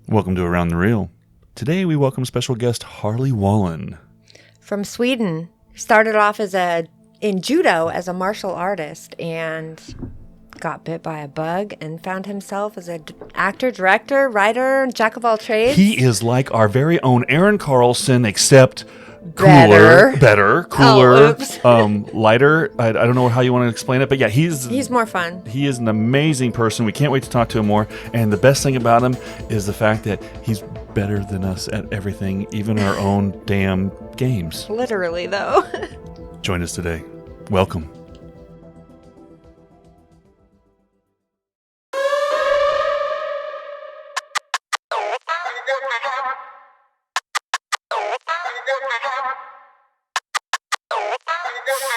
Welcome to Around the Reel. Today we welcome special guest Harley Wallen. From Sweden. Started off in judo as a martial artist and got bit by a bug and found himself as an actor, director, writer, jack of all trades. He is like our very own Aaron Carlson, except better, cooler, lighter. I don't know how you want to explain it, but yeah, he's more fun. He is an amazing person. We can't wait to talk to him more. And the best thing about him is the fact that he's better than us at everything, even our own damn games. Literally, though. Join us today. Welcome.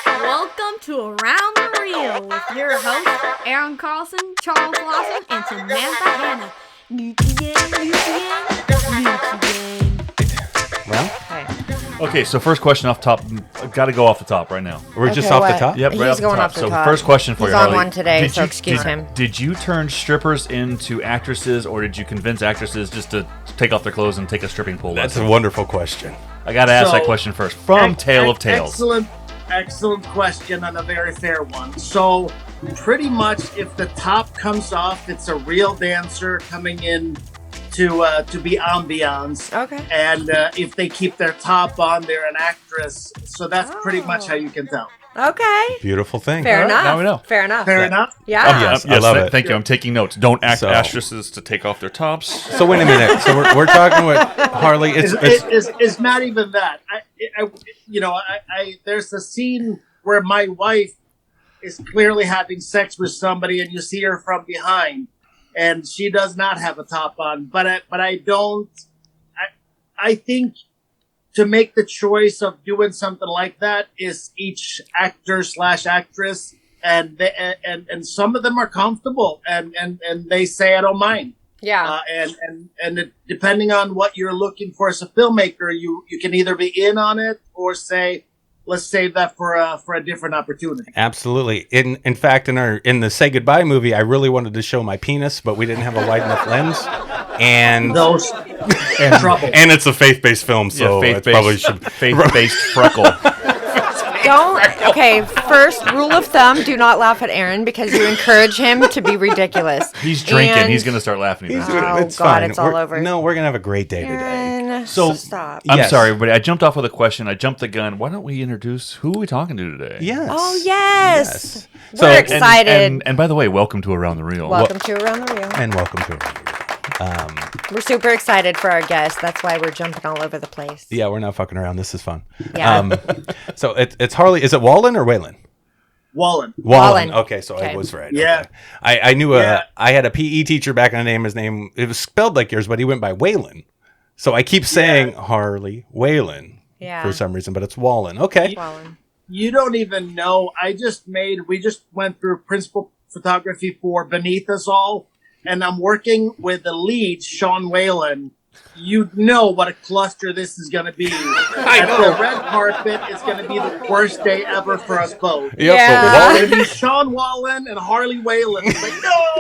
Welcome to Around the Reel with your hosts, Aaron Carlson, Charles Lawson, and Samantha Hanna. Okay, so first question off top. Got to go off the top right now. We're just off the top? Yep, right He's off the going top. off the So top. first question for He's you, on Harley. one today, so excuse him. Did you turn strippers into actresses, or did you convince actresses just to take off their clothes and take a stripping pole That's lesson? a wonderful question. I got to ask that question first. From Tale of Tales. Excellent question and a very fair one. So pretty much if the top comes off, it's a real dancer coming in to be ambiance. Okay. And if they keep their top on, they're an actress. So that's pretty much how you can tell. Okay. Beautiful thing. Fair enough. Now we know. Fair enough. Fair enough? Yeah. Yes, I love it. Thank you. I'm taking notes. Don't act So- actresses to take off their tops. So wait a minute. So we're talking with Harley. It's not even that. There's a scene where my wife is clearly having sex with somebody, and you see her from behind, and she does not have a top on. But I don't. I think to make the choice of doing something like that is each actor/actress, and some of them are comfortable, and they say I don't mind. Yeah. Depending on what you're looking for as a filmmaker, you can either be in on it or say, let's save that for a different opportunity. Absolutely. In fact, in the Say Goodbye movie, I really wanted to show my penis, but we didn't have a wide enough lens. And Trouble. And it's a faith-based film, so it probably should faith-based freckle. Okay, first rule of thumb, do not laugh at Aaron because you encourage him to be ridiculous. He's drinking. And- He's going to start laughing. Oh, it's God, fine. it's all over. No, we're gonna have a great day today. Aaron, So stop. I'm Yes. sorry, everybody. I jumped off with a question. I jumped the gun. Why don't we introduce who are we talking to today? Yes. Oh, yes. So- We're and- excited. And by the way, welcome to Around the Reel. Welcome to Around the Reel. And welcome to We're super excited for our guest. That's why we're jumping all over the place. Yeah, we're not fucking around. This is fun. Yeah. So it's Harley. Is it Wallen or Whalen? Wallen. Wallen. Okay, so Okay. I was right. Yeah. Okay. I knew Yeah. I had a PE teacher back in the name. His name, it was spelled like yours, but he went by Whalen. So I keep saying Harley Whalen Yeah. for some reason, but it's Wallen. Okay. Wallen. You don't even know. We just went through principal photography for Beneath Us All, and I'm working with the lead, Sean Whalen. You know what a cluster this is going to be. I know. The red carpet is going to be the worst day ever for us both. Yep, Yeah. so It's Wallen. going to be Sean Wallen and Harley Whalen. It's like,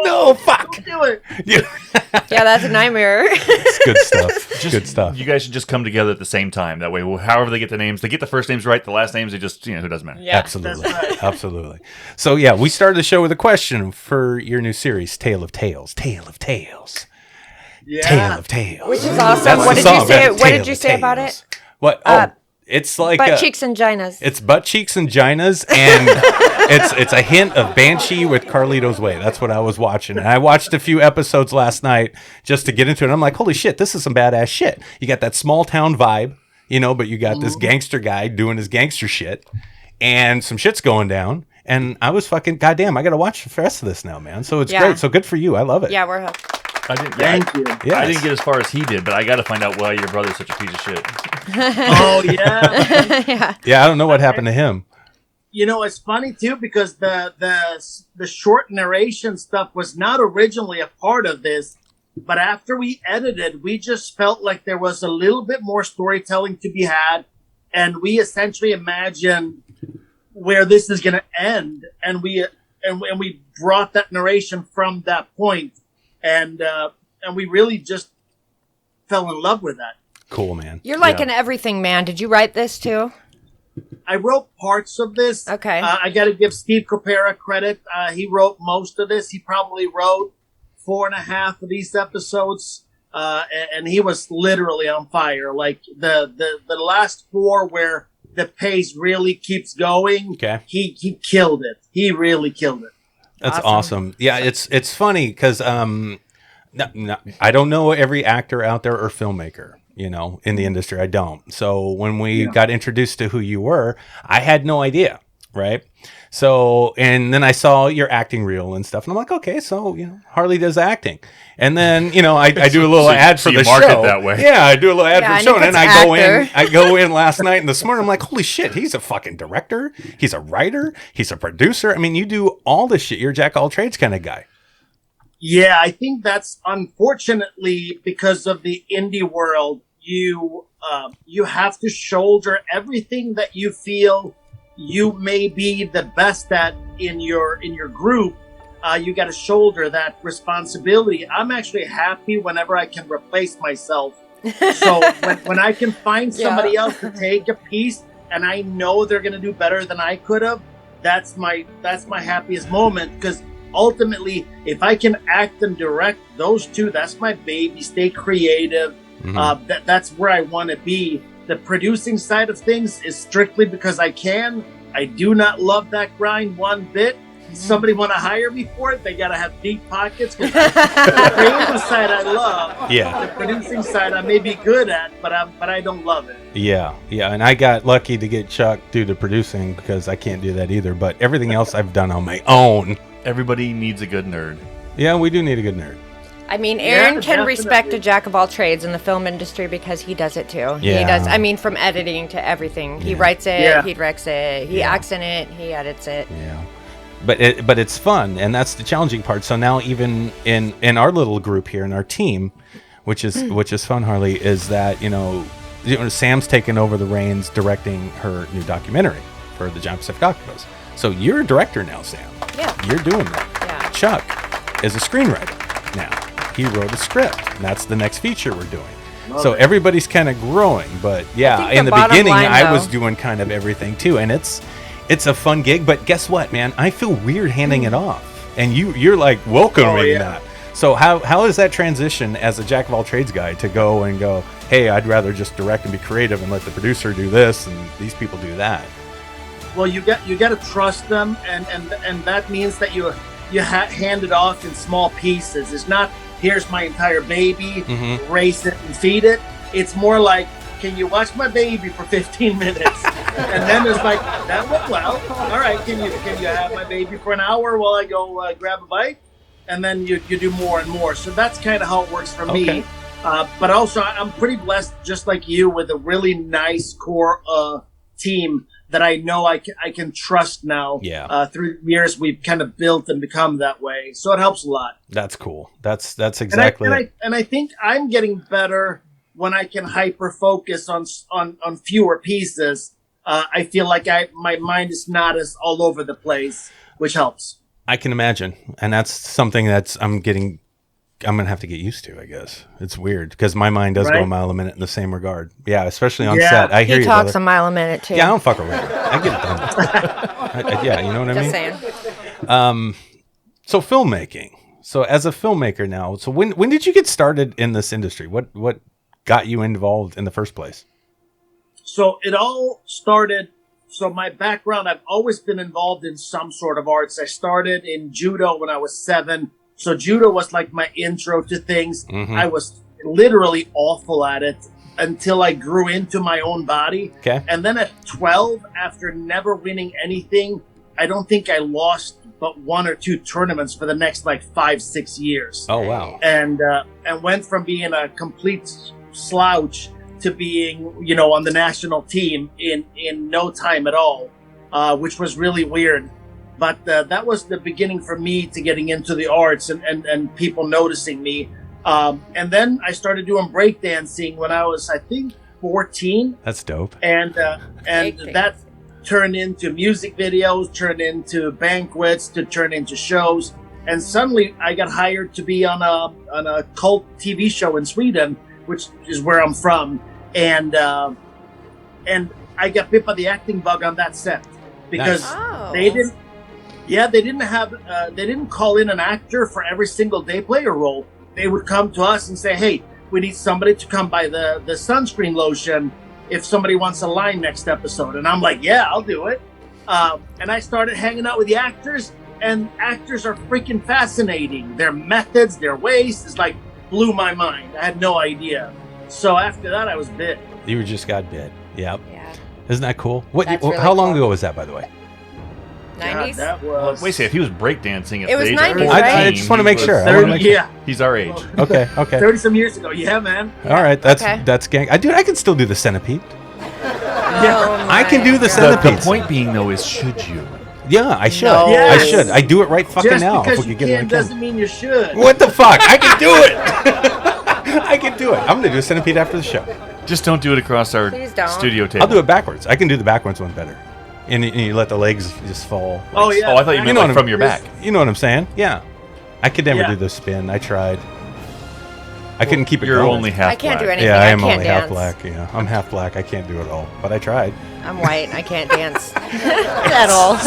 No, fuck. don't do it. Yeah, that's a nightmare. It's good stuff. Good stuff. You guys should just come together at the same time. That way, however they get the names, they get the first names right. The last names, they just, who doesn't matter. Yeah. Absolutely. That's right. Absolutely. So, yeah, we started the show with a question for your new series, Tale of Tales. Tale of Tales. Yeah. Tale of Tales. Which is awesome. That's What the did you song, say? right? What Tale did you of say about Tales. it? What? Oh, it's like Butt cheeks and ginas. It's butt cheeks and ginas, and it's a hint of Banshee with Carlito's Way. That's what I was watching, and I watched a few episodes last night just to get into it. And I'm like, holy shit, this is some badass shit. You got that small town vibe, but you got this gangster guy doing his gangster shit, and some shit's going down. And I was fucking goddamn. I got to watch the rest of this now, man. So it's Yeah. great. So good for you. I love it. Yeah, we're hooked. I didn't. Thank you. Yes. I didn't get as far as he did, but I got to find out why your brother's such a piece of shit. Oh, yeah. Yeah, I don't know what happened to him. It's funny too because the short narration stuff was not originally a part of this, but after we edited, we just felt like there was a little bit more storytelling to be had, and we essentially imagined where this is going to end, and we brought that narration from that point, and we really just fell in love with that. Cool, man. You're like an everything man. Did you write this too? I wrote parts of this. Okay. I got to give Steve Copera credit. He wrote most of this. He probably wrote 4.5 of these episodes. And he was literally on fire. Like the last 4 where the pace really keeps going. Okay. He killed it. He really killed it. That's awesome. Yeah, it's funny because I don't know every actor out there or filmmaker, in the industry. I don't. So when we got introduced to who you were, I had no idea, right? So, and then I saw your acting reel and stuff, and I'm like, okay, so, Harley does acting. And then, I do a little ad for the market show. That way. Yeah, I do a little ad for the and show, and then actor. I go in last night and this morning, I'm like, holy shit, he's a fucking director, he's a writer, he's a producer. I mean, you do all this shit. You're a jack of all trades kind of guy. Yeah, I think that's unfortunately because of the indie world. You have to shoulder everything that you feel you may be the best at in your group. You got to shoulder that responsibility. I'm actually happy whenever I can replace myself. So when I can find somebody else to take a piece, and I know they're going to do better than I could have, that's my happiest moment. Because ultimately, if I can act and direct those two, that's my baby. Stay creative. That's where I want to be. The producing side of things is strictly because I can. I do not love that grind one bit. Somebody want to hire me for it, they got to have deep pockets. The creative side I love. Yeah. The producing side I may be good at, but I don't love it. Yeah. And I got lucky to get Chuck due to producing because I can't do that either. But everything else I've done on my own. Everybody needs a good nerd. Yeah, we do need a good nerd. I mean, Aaron can definitely. respect a jack of all trades in the film industry because he does it too. Yeah. He does. I mean, from editing to everything. He writes it, Yeah. he directs it, he acts in it, he edits it. Yeah. But it's fun, and that's the challenging part. So now even in our little group here in our team, which is fun, Harley, is that Sam's taken over the reins directing her new documentary for the Giant Pacific Octopus. So you're a director now, Sam. Yeah. You're doing that. Yeah. Chuck is a screenwriter now. He wrote a script, and that's the next feature we're doing. So everybody's kind of growing, but yeah, think in the the bottom beginning, line, I was though- doing kind of everything too, and it's a fun gig. But guess what, man? I feel weird handing it off, and you're like welcoming that. So how is that transition as a jack of all trades guy to go, hey, I'd rather just direct and be creative and let the producer do this and these people do that? Well, you got to trust them, and that means that you hand it off in small pieces. It's not, here's my entire baby, raise it and feed it. It's more like, can you watch my baby for 15 minutes? And then there's like, that went well. All right, can you have my baby for an hour while I go grab a bite? And then you do more and more. So that's kind of how it works for me. But also, I'm pretty blessed, just like you, with a really nice core team that I know I can trust now. Yeah. Through years, we've kind of built and become that way. So it helps a lot. That's cool. That's exactly it. And I think I'm getting better when I can hyper focus on fewer pieces. I feel like my mind is not as all over the place, which helps. I can imagine, and that's something I'm going to have to get used to, I guess. It's weird because my mind does go a mile a minute in the same regard. Yeah, especially on set. I hear He you, talks brother. a mile a minute too. Yeah, I don't fuck around. I get it done. Yeah, you know what I Just mean? saying. So filmmaking. So as a filmmaker now, so when did you get started in this industry? What got you involved in the first place? So it all started. So my background, I've always been involved in some sort of arts. I started in judo when I was 7. So judo was like my intro to things. I was literally awful at it until I grew into my own body. Okay. And then at 12, after never winning anything, I don't think I lost but 1 or 2 tournaments for the next 5-6 years. Oh, wow. And went from being a complete slouch to being, on the national team in no time at all, which was really weird. But that was the beginning for me to getting into the arts and people noticing me. And then I started doing breakdancing when I was, I think, 14. That's dope. And that turned into music videos, turned into banquets, to turn into shows. And suddenly I got hired to be on a cult TV show in Sweden which is where I'm from, and I got bit by the acting bug on that set because Nice. they didn't. Yeah, they didn't call in an actor for every single day player role. They would come to us and say, "Hey, we need somebody to come by the sunscreen lotion if somebody wants a line next episode." And I'm like, "Yeah, I'll do it." And I started hanging out with the actors, and actors are freaking fascinating. Their methods, their ways, is like blew my mind. I had no idea. So after that, I was bit. You just got bit. Yep. Yeah. Isn't that cool? What? That's really how long cool. ago was that, by the way? 90s? God, that was. Wait a second, if he was breakdancing at It was the age 90s, of 14, right? I just want to make he sure. was I wanna make sure. Yeah, He's our age. Okay. Okay. 30-some years ago. Yeah, man. All right. Okay. That's gang. I can still do the centipede. Oh I can do the my The, God. centipede. the point being, though, is should you? Yeah, I should. No. I Yes. should. I do it right fucking Just now. because If we you could get it can on camera. doesn't mean you should. What the fuck? I can do it. I can do it. I'm gonna do a centipede after the show. Just don't do it across our Please don't. studio table. I'll do it backwards. I can do the backwards one better. And you let the legs just fall. like, Oh yeah. Oh, I thought you meant know like what from I'm- your back. You know what I'm saying? Yeah. I could never Yeah. do the spin. I tried. I couldn't keep it You're going. only half I can't do black. anything. Yeah, I I am can't only dance. half black. Yeah, I'm half black. I can't do it all, but I tried. I'm white. I can't dance at all.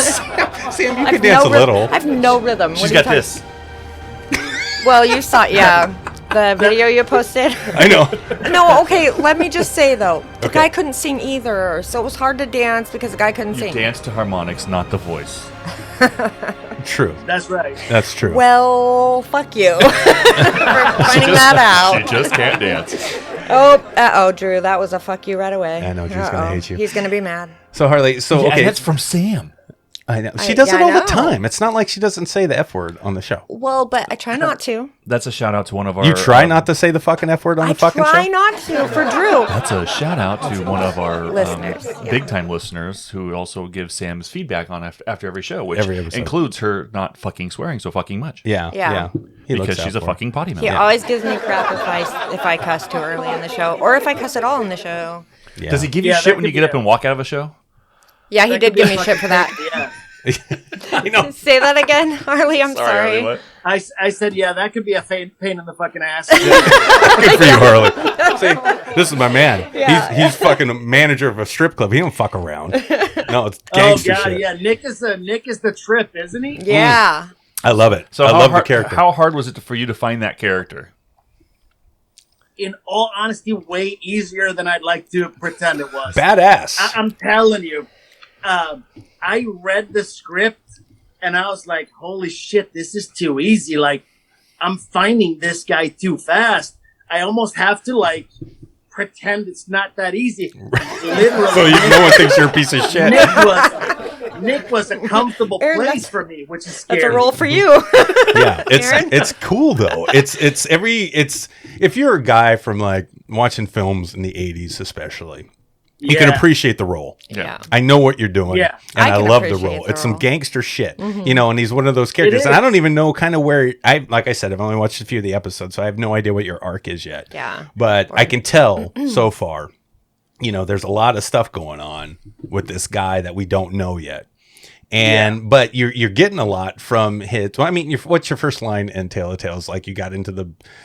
Sam, you I've could dance a no little. I have no rhythm. She's What got are you this. Well, you saw, yeah, the video you posted. I know. No, okay. Let me just say though, the Okay. guy couldn't sing either, so it was hard to dance because the guy couldn't You sing. dance to harmonics, not the voice. True. That's right. That's true. Well, fuck you for finding that out. She just can't dance. Oh, Drew, that was a fuck you right away. I know, Drew's gonna hate you. He's gonna be mad. So Harley, so Yeah, okay, and that's from Sam. I know she does yeah, it I all the know. time. It's not like she doesn't say the F word on the show. Well, but I try not to. That's a shout out to one of our. You try not to say the fucking F word on I the fucking try show. not to for Drew. That's a shout out to one of our Listeners, yeah. big time listeners who also gives Sam's feedback on after every show, which Every episode. includes her not fucking swearing so fucking much. Yeah, Yeah. yeah. He looks Because out she's a for her. fucking potty mouth. He always gives me crap if I cuss too early in the show, or if I cuss at all in the show. Yeah. Does he give you Yeah, shit that when you could get be up and walk out of a show? Yeah, he That did could be give a me shit for that. Yeah. I know. Say that again, Harley. I'm sorry. Harley, what? I said, yeah, that could be a pain in the fucking ass. Good for you, Harley. See, this is my man. Yeah. He's fucking manager of a strip club. He don't fuck around. No, it's Oh gangster god, shit. yeah. Nick is the trip, isn't he? Yeah. I love it. So I how love hard, the character. How hard was it for you to find that character? In all honesty, way easier than I'd like to pretend it was. Badass. I'm telling you, I read the script and I was like, holy shit, this is too easy. Like, I'm finding this guy too fast. I almost have to, like, pretend it's not that easy. Literally. So no one thinks you're a piece of shit. Nick was a comfortable Aaron, place that's- for me, which is scary. That's a role for you. Yeah, Aaron? it's cool though. It's if you're a guy from like watching films in the 80s especially, you can Yeah. appreciate the role. Yeah. I know what you're doing. Yeah. And I I can love the appreciate role. the It's some role. gangster shit. You know, and he's one of those characters. It And I is. don't even know kind of where like I said, I've only watched a few of the episodes, so I have no idea what your arc is yet. Yeah. But I can tell so far, you know, there's a lot of stuff going on with this guy that we don't know yet. And but you're getting a lot from his. Well, I mean, what's your first line in Tale of Tales? Like you got into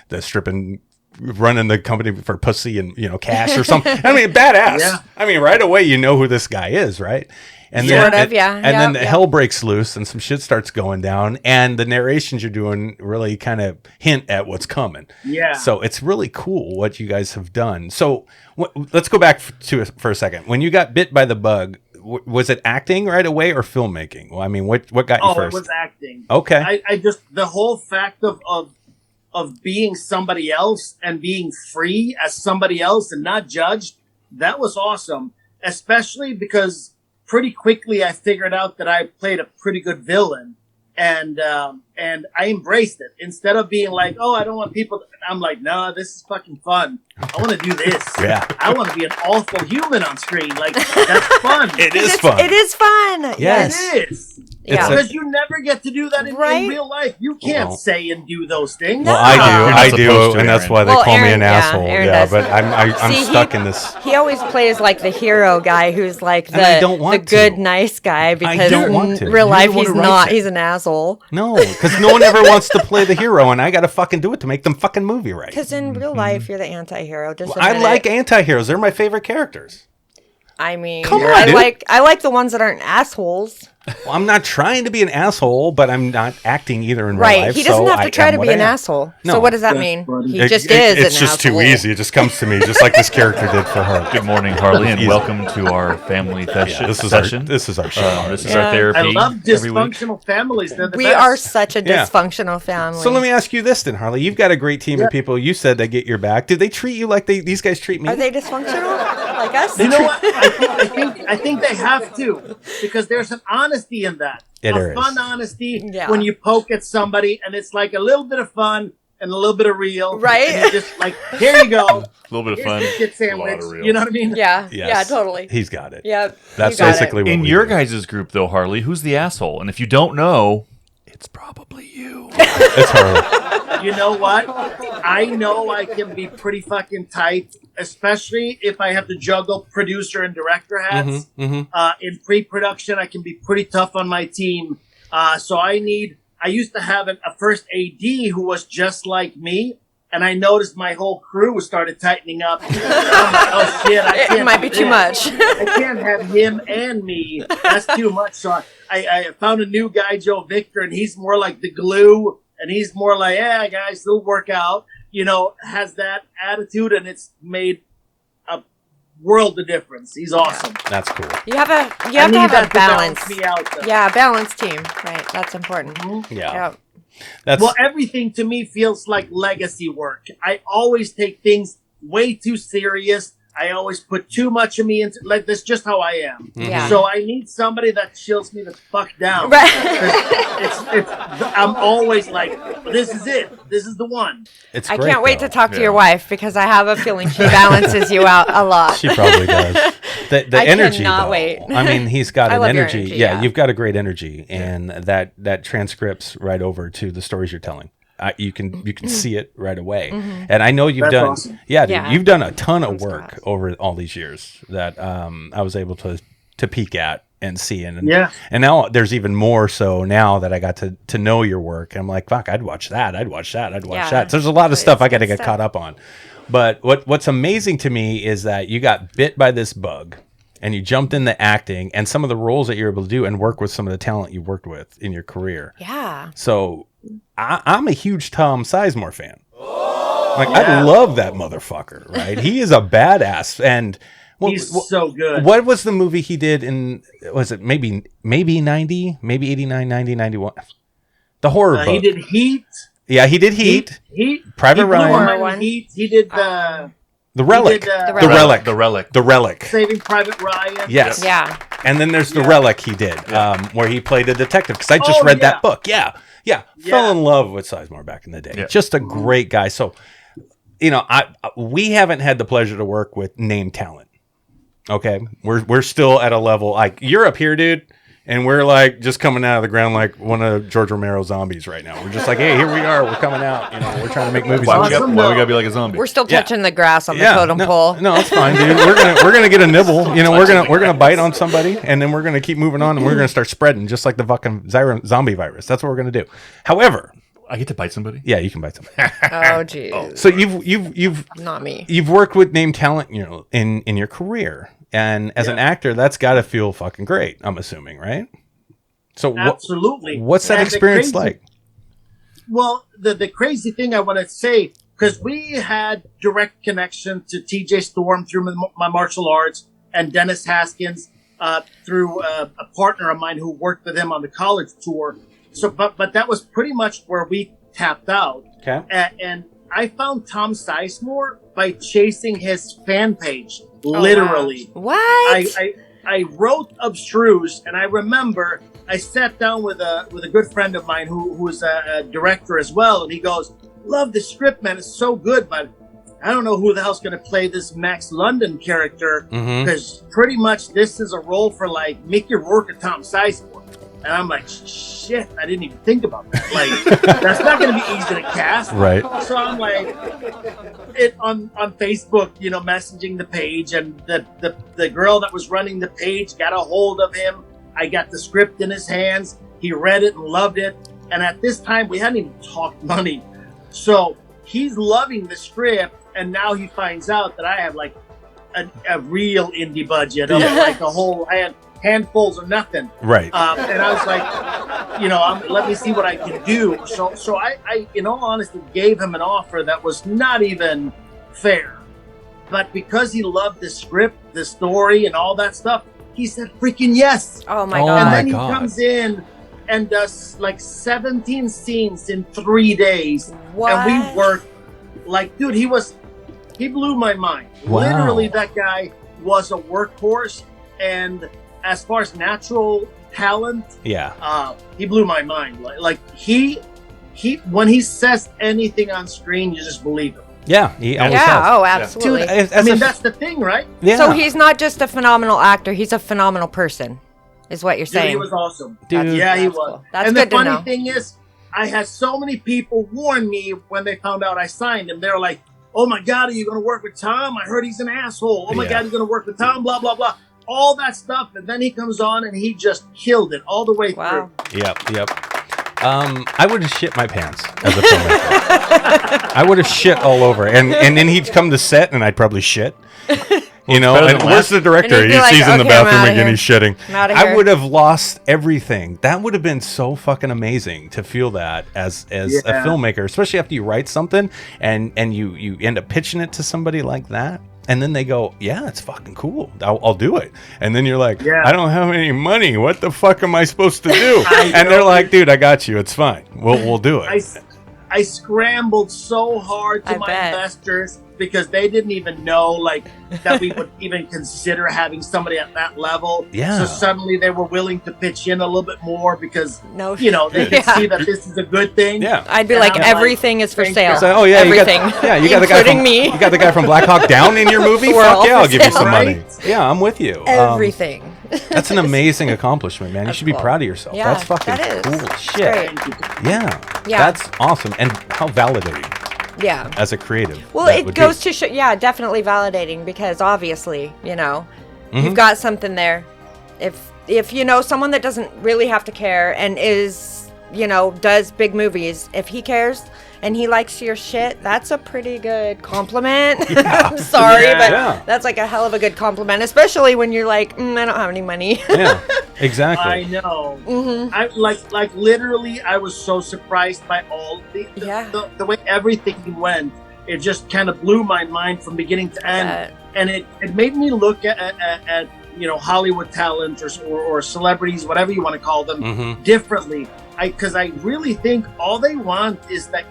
the stripping, running the company for pussy and cash or something. I mean, badass. Yeah. I mean, right away you know who this guy is, right? And Sort of, yeah. And then the Yeah. hell breaks loose and some shit starts going down, and the narrations you're doing really kind of hint at what's coming. Yeah. So it's really cool what you guys have done. So let's go back for a second. When you got bit by the bug, was it acting right away or filmmaking? Well, I mean, what got you Oh, first? it was acting. Okay. I just, the whole fact of being somebody else and being free as somebody else and not judged, that was awesome. Especially because pretty quickly I figured out that I played a pretty good villain, and I embraced it. Instead of being like, oh, I don't want people, I'm like, nah, this is fucking fun. I want to do this. Yeah. I want to be an awful human on screen. Like, that's fun. It is fun. It is fun. Yes. It is. Yeah. Because you never get to do that in real life. You can't say and do those things. Well, You're not I supposed do, to, and that's Aaron. why they Well, call me Aaron- an yeah, asshole. Aaron Yeah, does. but I'm See, stuck in this. He always plays like the hero guy who's like And I the don't want good, to. nice guy because don't want to. in real You're life the one he's who writes not. it. He's an asshole. No, because no one ever wants to play the hero, and I got to fucking do it to make them fucking movie right. Because in real life you're the anti-hero. Just I admit like it. anti-heroes. They're my favorite characters. I mean, Come on, I dude. like the ones that aren't assholes. Well, I'm not trying to be an asshole, but I'm not acting either in real Right. life. He doesn't so have to I try am to what be I an am. asshole. No. So what does that That's mean? funny. He just is It's an just asshole. too easy. It just comes to me, just like this character did for her. Good morning, Harley, and Easy. welcome to our family Yeah, this is session. our show. This is Yeah. our therapy. I love every week. dysfunctional families. They're the We best. are such a Yeah. dysfunctional family. So let me ask you this then, Harley. You've got a great team of people. You said they get your back. Did they treat you like these guys treat me? Are they dysfunctional like us? You know what? I think they have to, because there's an honesty in that. There is. Fun honesty Yeah. when you poke at somebody, and it's like a little bit of fun and a little bit of real. Right. And you're just like, here you go. A little bit of Here's fun. the shit a lot sandwich. of real. You know what I mean? Yeah. Yes. Yeah, totally. He's got it. Yeah. That's you got it. basically what In we your do. guys' group, though, Harley, who's the asshole? And if you don't know, it's probably you. It's Harley. You know what? I know I can be pretty fucking tight, especially if I have to juggle producer and director hats. In pre-production, I can be pretty tough on my team. So I used to have a first AD who was just like me, and I noticed my whole crew started tightening up. I'm like, oh shit, I can't It might do be too this. much. I can't have him and me. That's too much. So I found a new guy, Joe Victor, and he's more like the glue, and he's more like, yeah, guys, it'll work out. You know, has that attitude, and it's made a world of difference. He's awesome. That's cool. You have I to need have that a balance. me out, though. Yeah, balanced team. Right. That's important. Yeah. Yeah. That's Well, everything to me feels like legacy work. I always take things way too serious. I always put too much of me into, like, that's just how I am. Yeah. So I need somebody that chills me the fuck down. Right. I'm always like, this is it. This is the one. it's I great, can't wait though. to talk to Yeah. your wife because I have a feeling she balances you out a lot. She probably does. The I energy, cannot though. wait. I mean, he's got I an love your energy. energy, Yeah, yeah. you've got a great energy, and that transcripts right over to the stories you're telling. You can see it right away, and I know you've That's done. awesome. Yeah, dude, Yeah. you've done a ton of Thanks, work guys. over all these years that I was able to peek at and see, and Yeah. and now there's even more so now that I got to know your work. I'm like, fuck, I'd watch that. I'd watch that. I'd watch Yeah. that. So there's a lot of It's stuff I got to good get stuff. caught up on. But what's amazing to me is that you got bit by this bug and you jumped into acting and some of the roles that you're able to do and work with some of the talent you worked with in your career. Yeah. So I'm a huge Tom Sizemore fan. Like, I love that motherfucker, right? He is a badass. And He's so good. what was the movie he did in, was it maybe 90, maybe 89, 90, 91? The horror book. He did Heat. Yeah, he did Heat. Private he blew Ryan. my mind One. in Heat. He did the The Relic. did, The The Relic. Relic. The relic. The Relic. Saving Private Ryan. Yes. Yeah. And then there's The Relic he did, where he played a detective. Because I just read that book. Yeah. Fell in love with Sizemore back in the day. Yeah. Just a great guy. So, you know, we haven't had the pleasure to work with named talent. Okay, we're still at a level like you're up here, dude, and we're like just coming out of the ground like one of George Romero's zombies right now. We're just like, hey, here we are, we're coming out. You know, we're trying to make movies. Why we Awesome, gotta be like a zombie? We're still Yeah. touching the grass on the totem pole. No, it's fine, dude. We're gonna get a nibble. You know, we're gonna bite on somebody, and then we're gonna keep moving on, and we're gonna start spreading just like the fucking zombie virus. That's what we're gonna do. However, I get to bite somebody. yeah, you can bite somebody. Oh, geez. So you've Not me. worked with named talent, you know, in your career, and as an actor, that's got to feel fucking great. I'm assuming, right? So Absolutely. what's that And the experience crazy- like? Well, the crazy thing I want to say, because we had direct connection to TJ Storm through my martial arts and Dennis Haskins through a partner of mine who worked with him on the college tour. So, but that was pretty much where we tapped out. Okay. And I found Tom Sizemore by chasing his fan page, Oh, literally. wow. What? I wrote Abstruse, and I remember I sat down with a good friend of mine who is a director as well, and he goes, "Love the script, man. It's so good, but I don't know who the hell's going to play this Max London character Mm-hmm. because pretty much this is a role for like Mickey Rourke or Tom Sizemore." And I'm like, shit, I didn't even think about that. Like, that's not going to be easy to cast. Right. So I'm like, on Facebook, you know, messaging the page, and the girl that was running the page got a hold of him. I got the script in his hands. He read it and loved it. And at this time, we hadn't even talked money. So he's loving the script, and now he finds out that I have like a real indie budget of like a whole handfuls of nothing. Right. And I was like, you know, let me see what I can do. So I, in all honesty, gave him an offer that was not even fair. But because he loved the script, the story, and all that stuff, he said freaking yes. Oh my Oh god. And my then he God. comes in and does like 17 scenes in 3 days. What? And we worked like, dude, he blew my mind. Wow. Literally, that guy was a workhorse. And as far as natural talent, Yeah. he blew my mind. Like he when he says anything on screen, you just believe him. Yeah. He always Yeah, has. oh, absolutely. Dude, as I mean, a- that's the thing, right? yeah. So he's not just a phenomenal actor, he's a phenomenal person, is what you're Dude, saying. he was awesome. Dude. Yeah, he That's was. cool. That's and good the to funny know. thing is, I had so many people warn me when they found out I signed him. They were like, "Oh my God, are you going to work with Tom? I heard he's an asshole. Oh my Yeah. God, you're going to work with Tom, blah, blah, blah." All that stuff. And then he comes on and he just killed it all the way Wow. through. Yep. I would have shit my pants as a filmmaker. I would have shit all over, and then he'd come to set, and I'd probably shit. You know, better and than where's the director? And he'd be He like, sees in the "Okay, I'm bathroom outta again. here. He's shitting. I'm outta I here." would have lost everything. That would have been so fucking amazing to feel that as a Yeah. filmmaker, especially after you write something and you end up pitching it to somebody like that. And then they go, yeah, it's fucking cool. I'll do it. And then you're like, Yeah. I don't have any money. What the fuck am I supposed to do? I And they're know. like, dude, I got you. It's fine. We'll do it. I scrambled so hard to I my bet. investors because they didn't even know like that we would even consider having somebody at that level. Yeah. So suddenly they were willing to pitch in a little bit more because No you know they could Yeah. see that this is a good thing. Yeah. I'd be And like, I'm everything is for thank sale. you. So, oh yeah, everything. you got the guy Including from me. You got the guy from Black Hawk Down in your movie. We're Fuck all yeah, I'll for give you sale. some money. Right? Yeah, I'm with you. Everything. That's an amazing accomplishment, man. You That's should be cool. proud of yourself. Yeah, That's fucking that is. cool shit. Great. Thank you. Yeah, Yeah. that's awesome, and how validating Yeah. as a creative. Well, that it would goes be. to show, yeah, definitely validating because obviously, you know, Mhm. you've got something there. If you know someone that doesn't really have to care and is, you know, does big movies, if he cares and he likes your shit, that's a pretty good compliment. I'm sorry, Yeah. but Yeah. that's like a hell of a good compliment, especially when you're like, I don't have any money. Yeah, I exactly. know. Mm-hmm. I like literally. I was so surprised by all Yeah. the way everything went. It just kind of blew my mind from beginning to end, and it made me look at you know Hollywood talent or celebrities, whatever you want to call them, Mhm. differently. Because I really think all they want is that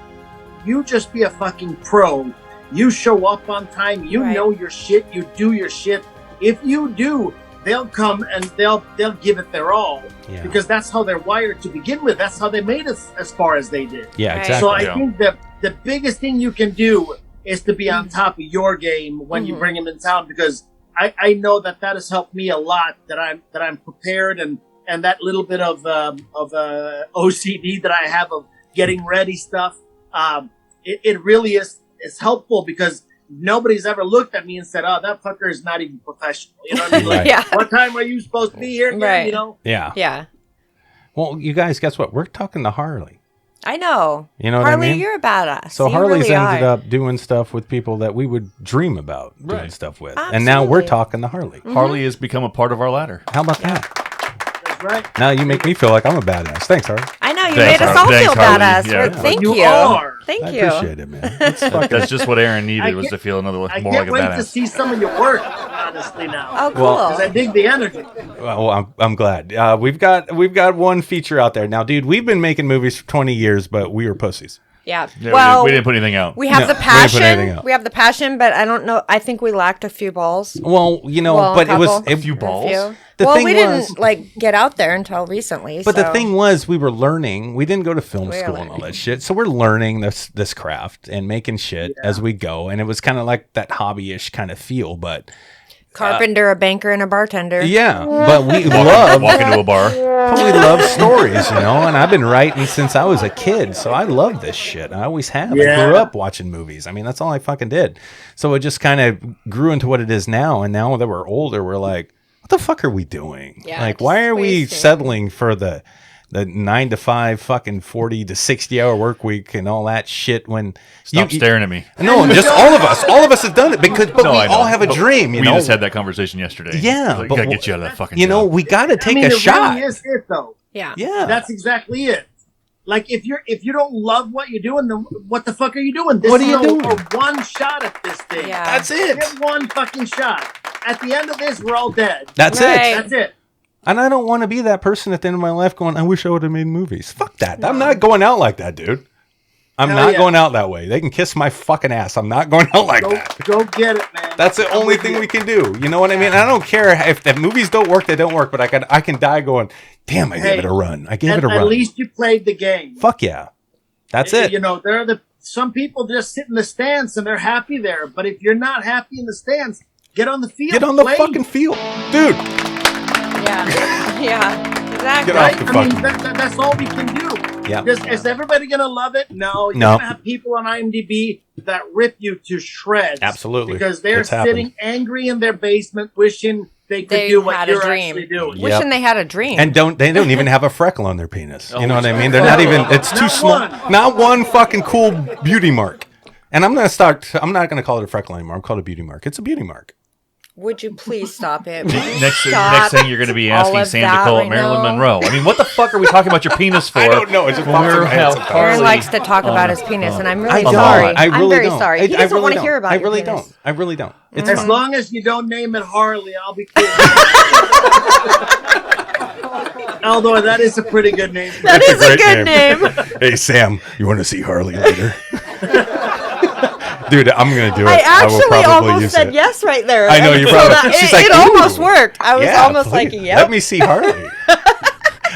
you just be a fucking pro. You show up on time. You Right. know your shit. You do your shit. If you do, they'll come and they'll give it their all Yeah, because that's how they're wired to begin with. That's how they made it as far as they did. yeah, Right. exactly. So I Yeah. think that the biggest thing you can do is to be on Mm-hmm. top of your game when you bring them in town, because I know that has helped me a lot. That I'm prepared and that little bit of OCD that I have of getting ready stuff. It really is helpful because nobody's ever looked at me and said, "Oh, that fucker is not even professional." You know what I mean? Like, Right. Yeah. what time are you supposed to be here again? Right. You know? Yeah. Yeah. Well, you guys, guess what? We're talking to Harley. I know. You know what I Harley, mean? you're a badass. So You Harley's really ended are. up doing stuff with people that we would dream about doing Right. stuff with, and now we're Absolutely. talking to Harley. Harley has become a part of our ladder. How about that? That's right. Now you make me feel like I'm a badass. Thanks, Harley. I know you Thanks, made us Harley. all feel Thanks, Harley. badass. Yeah. Well, Thank You you. are. Thank I you. appreciate it, man. It's fucking That's just what Aaron needed I was can't- to feel another I more can't like a wait to badass. see some of your work, honestly, now. Oh, cool. Well, Because I dig the energy. Well, I'm glad. We've got one feature out there now, dude. We've been making movies for 20 years, but we were pussies. yeah. Yeah, Well, we didn't put anything out. we have No, the we didn't put anything passion. out. We have the passion, but I don't know. I think we lacked a few balls. Well, you know, Well, a but it was couple. it, few A balls. few. The Well, thing we was- didn't like get out there until recently. But the so- thing was, we were learning. We didn't go to film We are school and all learning. that shit. So we're learning this craft and making shit as we go. And it was kind of like that hobbyish kind of feel. But Carpenter, a banker, and a bartender. Yeah, but we love Walk into a bar. But we love stories, and I've been writing since I was a kid, so I love this shit. I always have. Yeah. I grew up watching movies. I mean, that's all I fucking did. So it just kind of grew into what it is now, and now that we're older, we're like, what the fuck are we doing? Yeah, like, just why are we wasting. settling for the 9 to 5 fucking 40 to 60 hour work week and all that shit when Stop staring at me. No, just all of us have done it because but No, we I know. all have a But dream, We just had that conversation yesterday. Yeah, Like, but gotta get you out of that fucking you know, job. we got to take a it shot. really is it, though. Yeah. Yeah. That's exactly it. Like if you don't love what you're doing, then what the fuck are you doing? This What are is you doing? one shot at this thing. Yeah. That's it. Get one fucking shot. At the end of this, we're all dead. That's Right. it. That's it. And I don't want to be that person at the end of my life going, I wish I would have made movies. Fuck that. I'm not going out like that, dude. I'm Hell not yeah. going out that way. They can kiss my fucking ass. I'm not going out like that. Go get it, man. That's the only thing we can do. You know what I mean? I don't care if the movies don't work, they don't work, but I can die going, damn, I gave it a run. I gave it a run. At least you played the game. Fuck yeah. That's it. You know, some people just sit in the stands and they're happy there. But if you're not happy in the stands, get on the field. Get on the play. fucking field. Dude. Yeah. Yeah. Exactly. Get off Right? the I mean, fucking- that's all we can do. Yeah. Is everybody going to love it? No. You're No. going to have people on IMDb that rip you to shreds. Absolutely. Because they're It's happened. sitting angry in their basement wishing they could They do what had a you're dream. actually doing. Yeah. Wishing they had a dream. And they don't even have a freckle on their penis. You know what I mean? They're No. not even, it's too Not small. one. Not one fucking cool beauty mark. And I'm not going to call it a freckle anymore. I'm called a beauty mark. It's a beauty mark. Would you please stop it? Would you Next stop thing you're going to be all asking of Sam to that call right it Marilyn now? Monroe. I mean, what the fuck are we talking about your penis for? I don't know. It just When pops in we're my head how sometimes. Aaron Harley- likes to talk about his penis, and I'm really I don't. sorry. I really I'm very don't. sorry. I He doesn't really want to don't. hear about I your really penis. don't. I really don't. It's As fine. long as you don't name it Harley, I'll be cool. Although that is a pretty good name. That is a great good name. name. Hey, Sam, you want to see Harley later? Dude, I'm going to do it. I will actually probably almost use said it. yes right there. I know, you probably- she's like, it "Ooh." almost worked. I was Yeah, almost like, please. yep. Let me see Harley.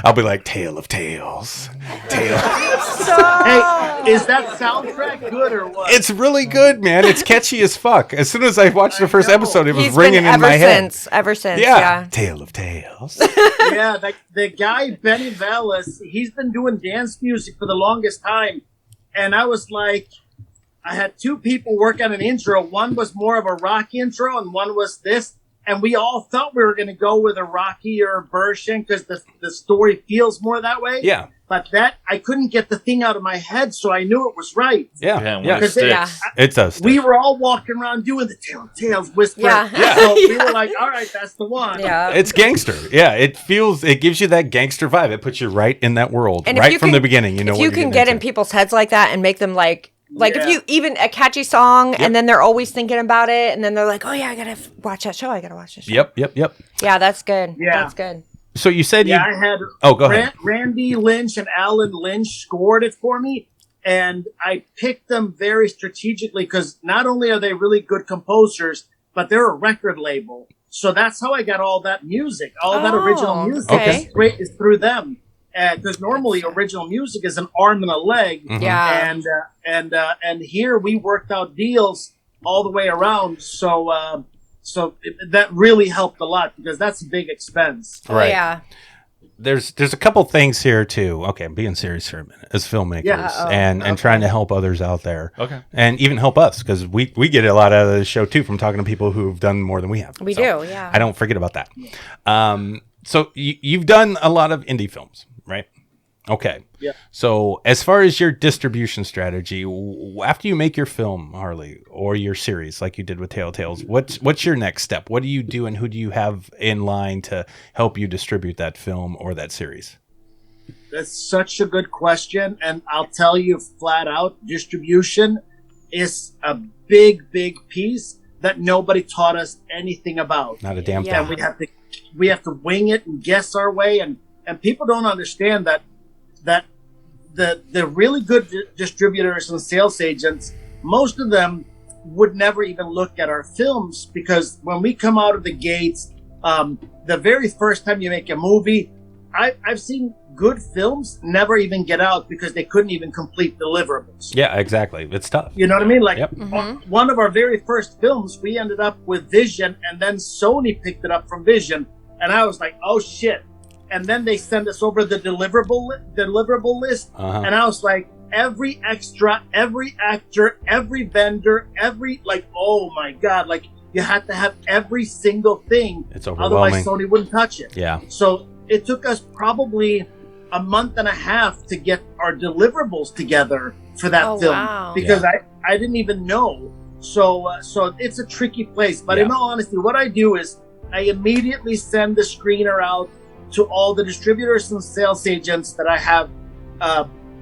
I'll be like, Tale of Tales. Tale. Hey, is that soundtrack good or what? It's really good, man. It's catchy as fuck. As soon as I watched the first know. episode, it was He's ringing been in my head. ever since. Yeah. Yeah. Tale of Tales. Yeah, the guy Benny Velas, he's been doing dance music for the longest time, and I was like, I had two people work on an intro. One was more of a rock intro, and one was this. And we all thought we were going to go with a rockier version because the story feels more that way. Yeah. But I couldn't get the thing out of my head, so I knew it was right. Yeah. Yeah, when Yeah. it Because Yeah. sticks. It does. we were all walking around doing the Tale of Tales whisper. Yeah. Yeah. So we were like, all right, that's the one. Yeah. It's gangster. Yeah. It gives you that gangster vibe. It puts you right in that world. And if right you from can- the beginning. You know if what you you're can getting get in into. people's heads like that and make them like if Yeah. you even a catchy song and then they're always thinking about it and then they're like, oh yeah, I gotta watch that show. I gotta watch this show. Yep. Yeah, that's good. Yeah. That's good. So you said Yeah, you. I had Oh, go ahead. Randy Lynch and Alan Lynch scored it for me, and I picked them very strategically because not only are they really good composers, but they're a record label. So that's how I got all that music, all that original music okay. is through them. Because normally original music is an arm and a leg, Mhm. Yeah. and here we worked out deals all the way around. So that really helped a lot because that's a big expense. Oh, Right. yeah. There's a couple things here too. Okay, I'm being serious for a minute as filmmakers Yeah. and trying to help others out there. Okay. And even help us because we get a lot out of the show too from talking to people who've done more than we have. We So do, yeah. I don't forget about that. So you've done a lot of indie films, right? Okay. Yeah. So as far as your distribution strategy, after you make your film, Harley, or your series like you did with Tales, what's your next step? What do you do and who do you have in line to help you distribute that film or that series? That's such a good question, and I'll tell you flat out, distribution is a big, big piece that nobody taught us anything about. Not a damn Yeah. thing. And we have to wing it and guess our way, and people don't understand that the really good distributors and sales agents, most of them would never even look at our films because when we come out of the gates, the very first time you make a movie, I've seen good films never even get out because they couldn't even complete deliverables. Yeah, exactly. It's tough. You know what I mean? Like Yep. one of our very first films, we ended up with Vision, and then Sony picked it up from Vision, and I was like, oh shit. And then they send us over the deliverable list, and I was like, every extra, every actor, every vendor, oh my god, like you had to have every single thing. It's overwhelming. Otherwise Sony wouldn't touch it. Yeah. So it took us probably a month and a half to get our deliverables together for that film, wow. because I didn't even know. So it's a tricky place. But in all honesty, what I do is I immediately send the screener out to all the distributors and sales agents that I have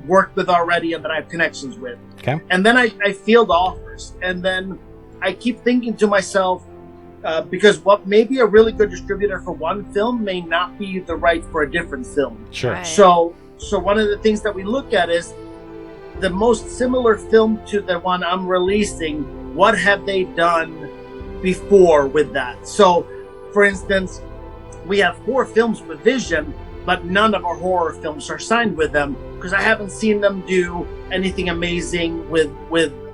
worked with already and that I have connections with. Okay. And then I field offers, and then I keep thinking to myself, because what may be a really good distributor for one film may not be the right for a different film. Sure. Right. So one of the things that we look at is the most similar film to the one I'm releasing. What have they done before with that? So, for instance, we have 4 films with Vision, but none of our horror films are signed with them because I haven't seen them do anything amazing with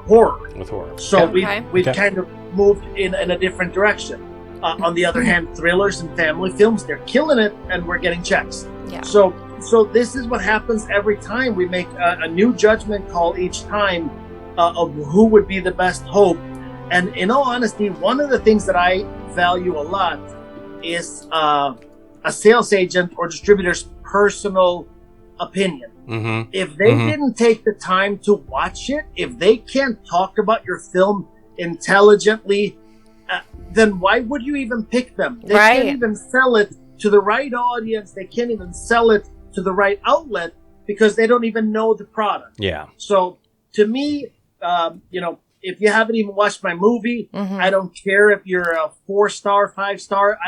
horror. With horror. So Okay. we've kind of moved in a different direction. On the other hand, thrillers and family films, they're killing it, and we're getting checks. Yeah. So this is what happens every time. We make a new judgment call each time of who would be the best hope. And in all honesty, one of the things that I value a lot is a sales agent or distributor's personal opinion. Mm-hmm. If they didn't take the time to watch it, if they can't talk about your film intelligently, then why would you even pick them? They Right. can't even sell it to the right audience. They can't even sell it to the right outlet because they don't even know the product. Yeah. So to me, if you haven't even watched my movie, I don't care if you're a 4-star, 5-star.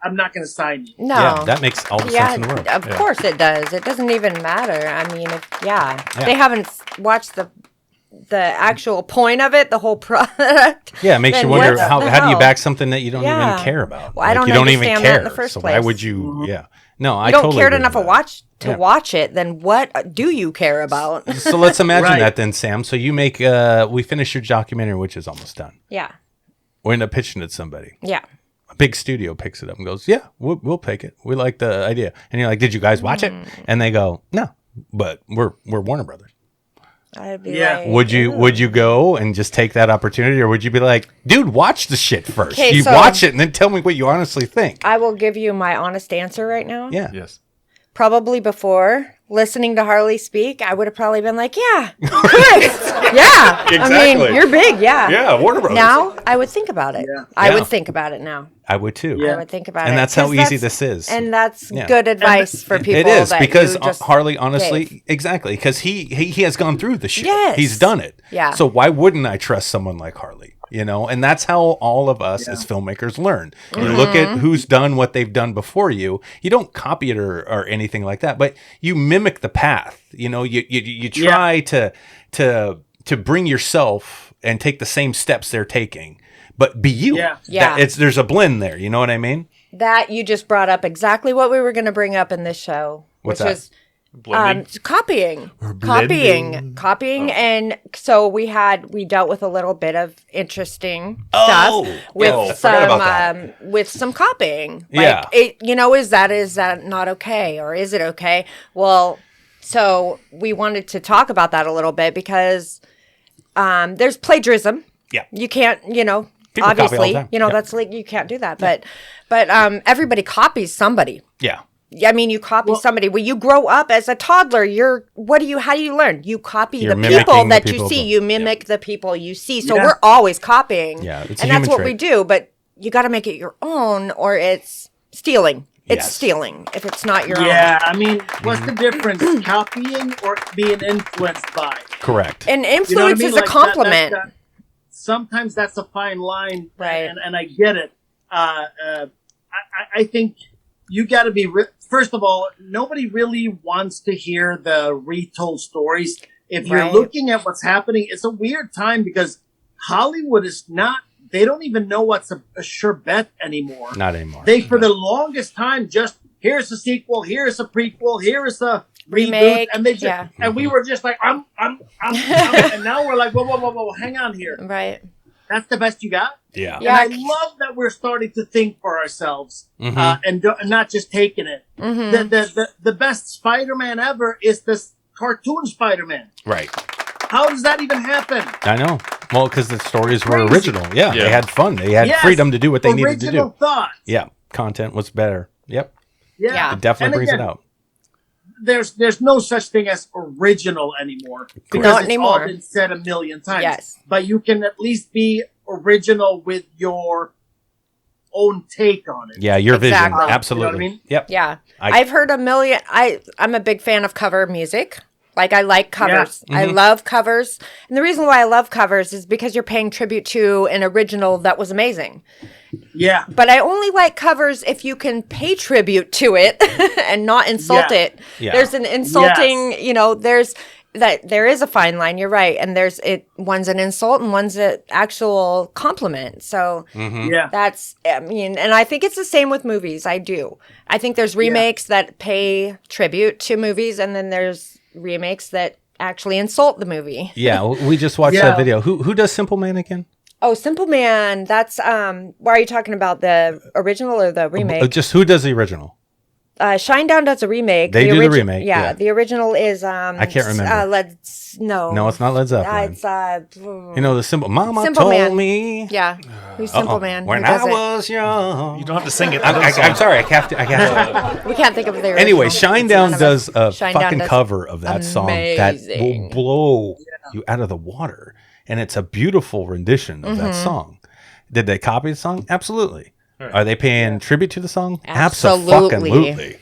I'm not going to sign you. No. Yeah, that makes all the sense in the world. Of course it does. It doesn't even matter. I mean, they haven't watched the actual point of it, the whole product. Yeah, it makes you then wonder what how the do you hell? back something that you don't Yeah. even care about? Well, I don't you don't even understand that care. in the first so why place. would you? Yeah. No, I You don't totally care agree enough with to that. watch it, then what do you care about? So let's imagine Right. that then, Sam. So you make we finish your documentary, which is almost done. Yeah. We end up pitching it to somebody. Yeah. A big studio picks it up and goes, "Yeah, we'll pick it. We like the idea." And you're like, "Did you guys watch it?" And they go, "No, but we're Warner Brothers." I'd be Yeah. like, Would you go and just take that opportunity, or would you be like, "Dude, watch the shit first. 'Kay, You so- watch it and then tell me what you honestly think." I will give you my honest answer right now. Yeah. Yes. Probably before listening to Harley speak, I would have probably been like, yeah, good. Yeah. I Exactly. mean, you're big. Yeah. Yeah, Warner Brothers. Now I would think about it. Yeah. I Yeah. would think about it now. I would too. I would think about it. And that's how 'Cause easy this is. And that's Yeah. good advice for people. It is that because you just Harley, honestly, gave. exactly, because he has gone through the shit. Yes. He's done it. Yeah. So why wouldn't I trust someone like Harley? You know, and that's how all of us as filmmakers learn. You look Mm-hmm. at who's done what they've done before you. You don't copy it or anything like that, but you mimic the path. You know, you try to bring yourself and take the same steps they're taking, but be you. Yeah. Yeah. There's a blend there. You know what I mean? That you just brought up exactly what we were going to bring up in this show, What's which that? was Blending. copying, blending. copying, and so we dealt with a little bit of interesting Oh, stuff with I forgot about that. with some copying. Yeah. Is that not okay, or is it okay? Well, so we wanted to talk about that a little bit because there's plagiarism. Yeah. You can't, People copy all the obviously, time. that's like you can't do that, but everybody copies somebody. Yeah. I mean, you copy somebody. When you grow up as a toddler, how do you learn? You copy You're the mimicking people the that you people see. that- You mimic the people you see. So Yeah. we're always copying. Yeah, it's a and human that's what trait. we do. But you got to make it your own, or it's stealing. It's Yes. stealing if it's not your own. Yeah, I mean, what's the difference? Copying or being influenced by? Correct. And You know what I influence mean? is Like a compliment. Sometimes that's a fine line, Right. And I get it. I think you got to be. First of all, nobody really wants to hear the retold stories. If you're Right. looking at what's happening, it's a weird time because Hollywood is not. They don't even know what's a sure bet anymore. Not anymore. They, for the longest time, just here's a sequel, here's a prequel, here's a Remake, reboot, and they just, yeah. and we were just like, and now we're like, whoa, hang on here. Right. That's the best you got? Yeah. Yeah. And I love that we're starting to think for ourselves Mhm. and not just taking it. Mm-hmm. The best Spider-Man ever is this cartoon Spider-Man. Right. How does that even happen? I know. Well, because the stories were Crazy. original. Yeah, Yeah. they had fun. They had Yes, freedom to do what they needed to original do. thought. Yeah, content was better. Yep, Yeah. it definitely And brings again, it out. There's no such thing as original anymore because Not it's anymore. all been said a million times. Yes. But you can at least be original with your own take on it. Yeah, your Exactly. vision. Absolutely. You know what I mean? Yep. Yeah. I- I've heard a million. I'm a big fan of cover music. Like, I like covers. Yeah. I love covers. And the reason why I love covers is because you're paying tribute to an original that was amazing. Yeah. But I only like covers if you can pay tribute to it and not insult Yeah. it. Yeah. There's an insulting, there is a fine line. You're right. And one's an insult and one's an actual compliment. So Yeah. and I think it's the same with movies. I do. I think there's remakes that pay tribute to movies, and then there's remakes that actually insult the movie. Yeah, we just watched Yeah. that video. Who does Simple Man again? Oh, Simple Man. That's why are you talking about the original or the remake? Just who does the original? Shinedown does a remake. They do the remake, Yeah, yeah. the original is I can't remember. No, it's not Led Zeppelin. It's You know the Simple Mama Simple told Man. me. yeah. Who's Simple Man? When Who does I it? was young. You don't have to sing it. I'm sorry. I have to. We can't think of the original. Anyway, It's Shinedown none of does us. a Shinedown fucking does cover of that song that will amazing. blow you out of the water, and it's a beautiful rendition of that song. Did they copy the song? Absolutely. Are they paying tribute to the song? Absolutely. Absolutely.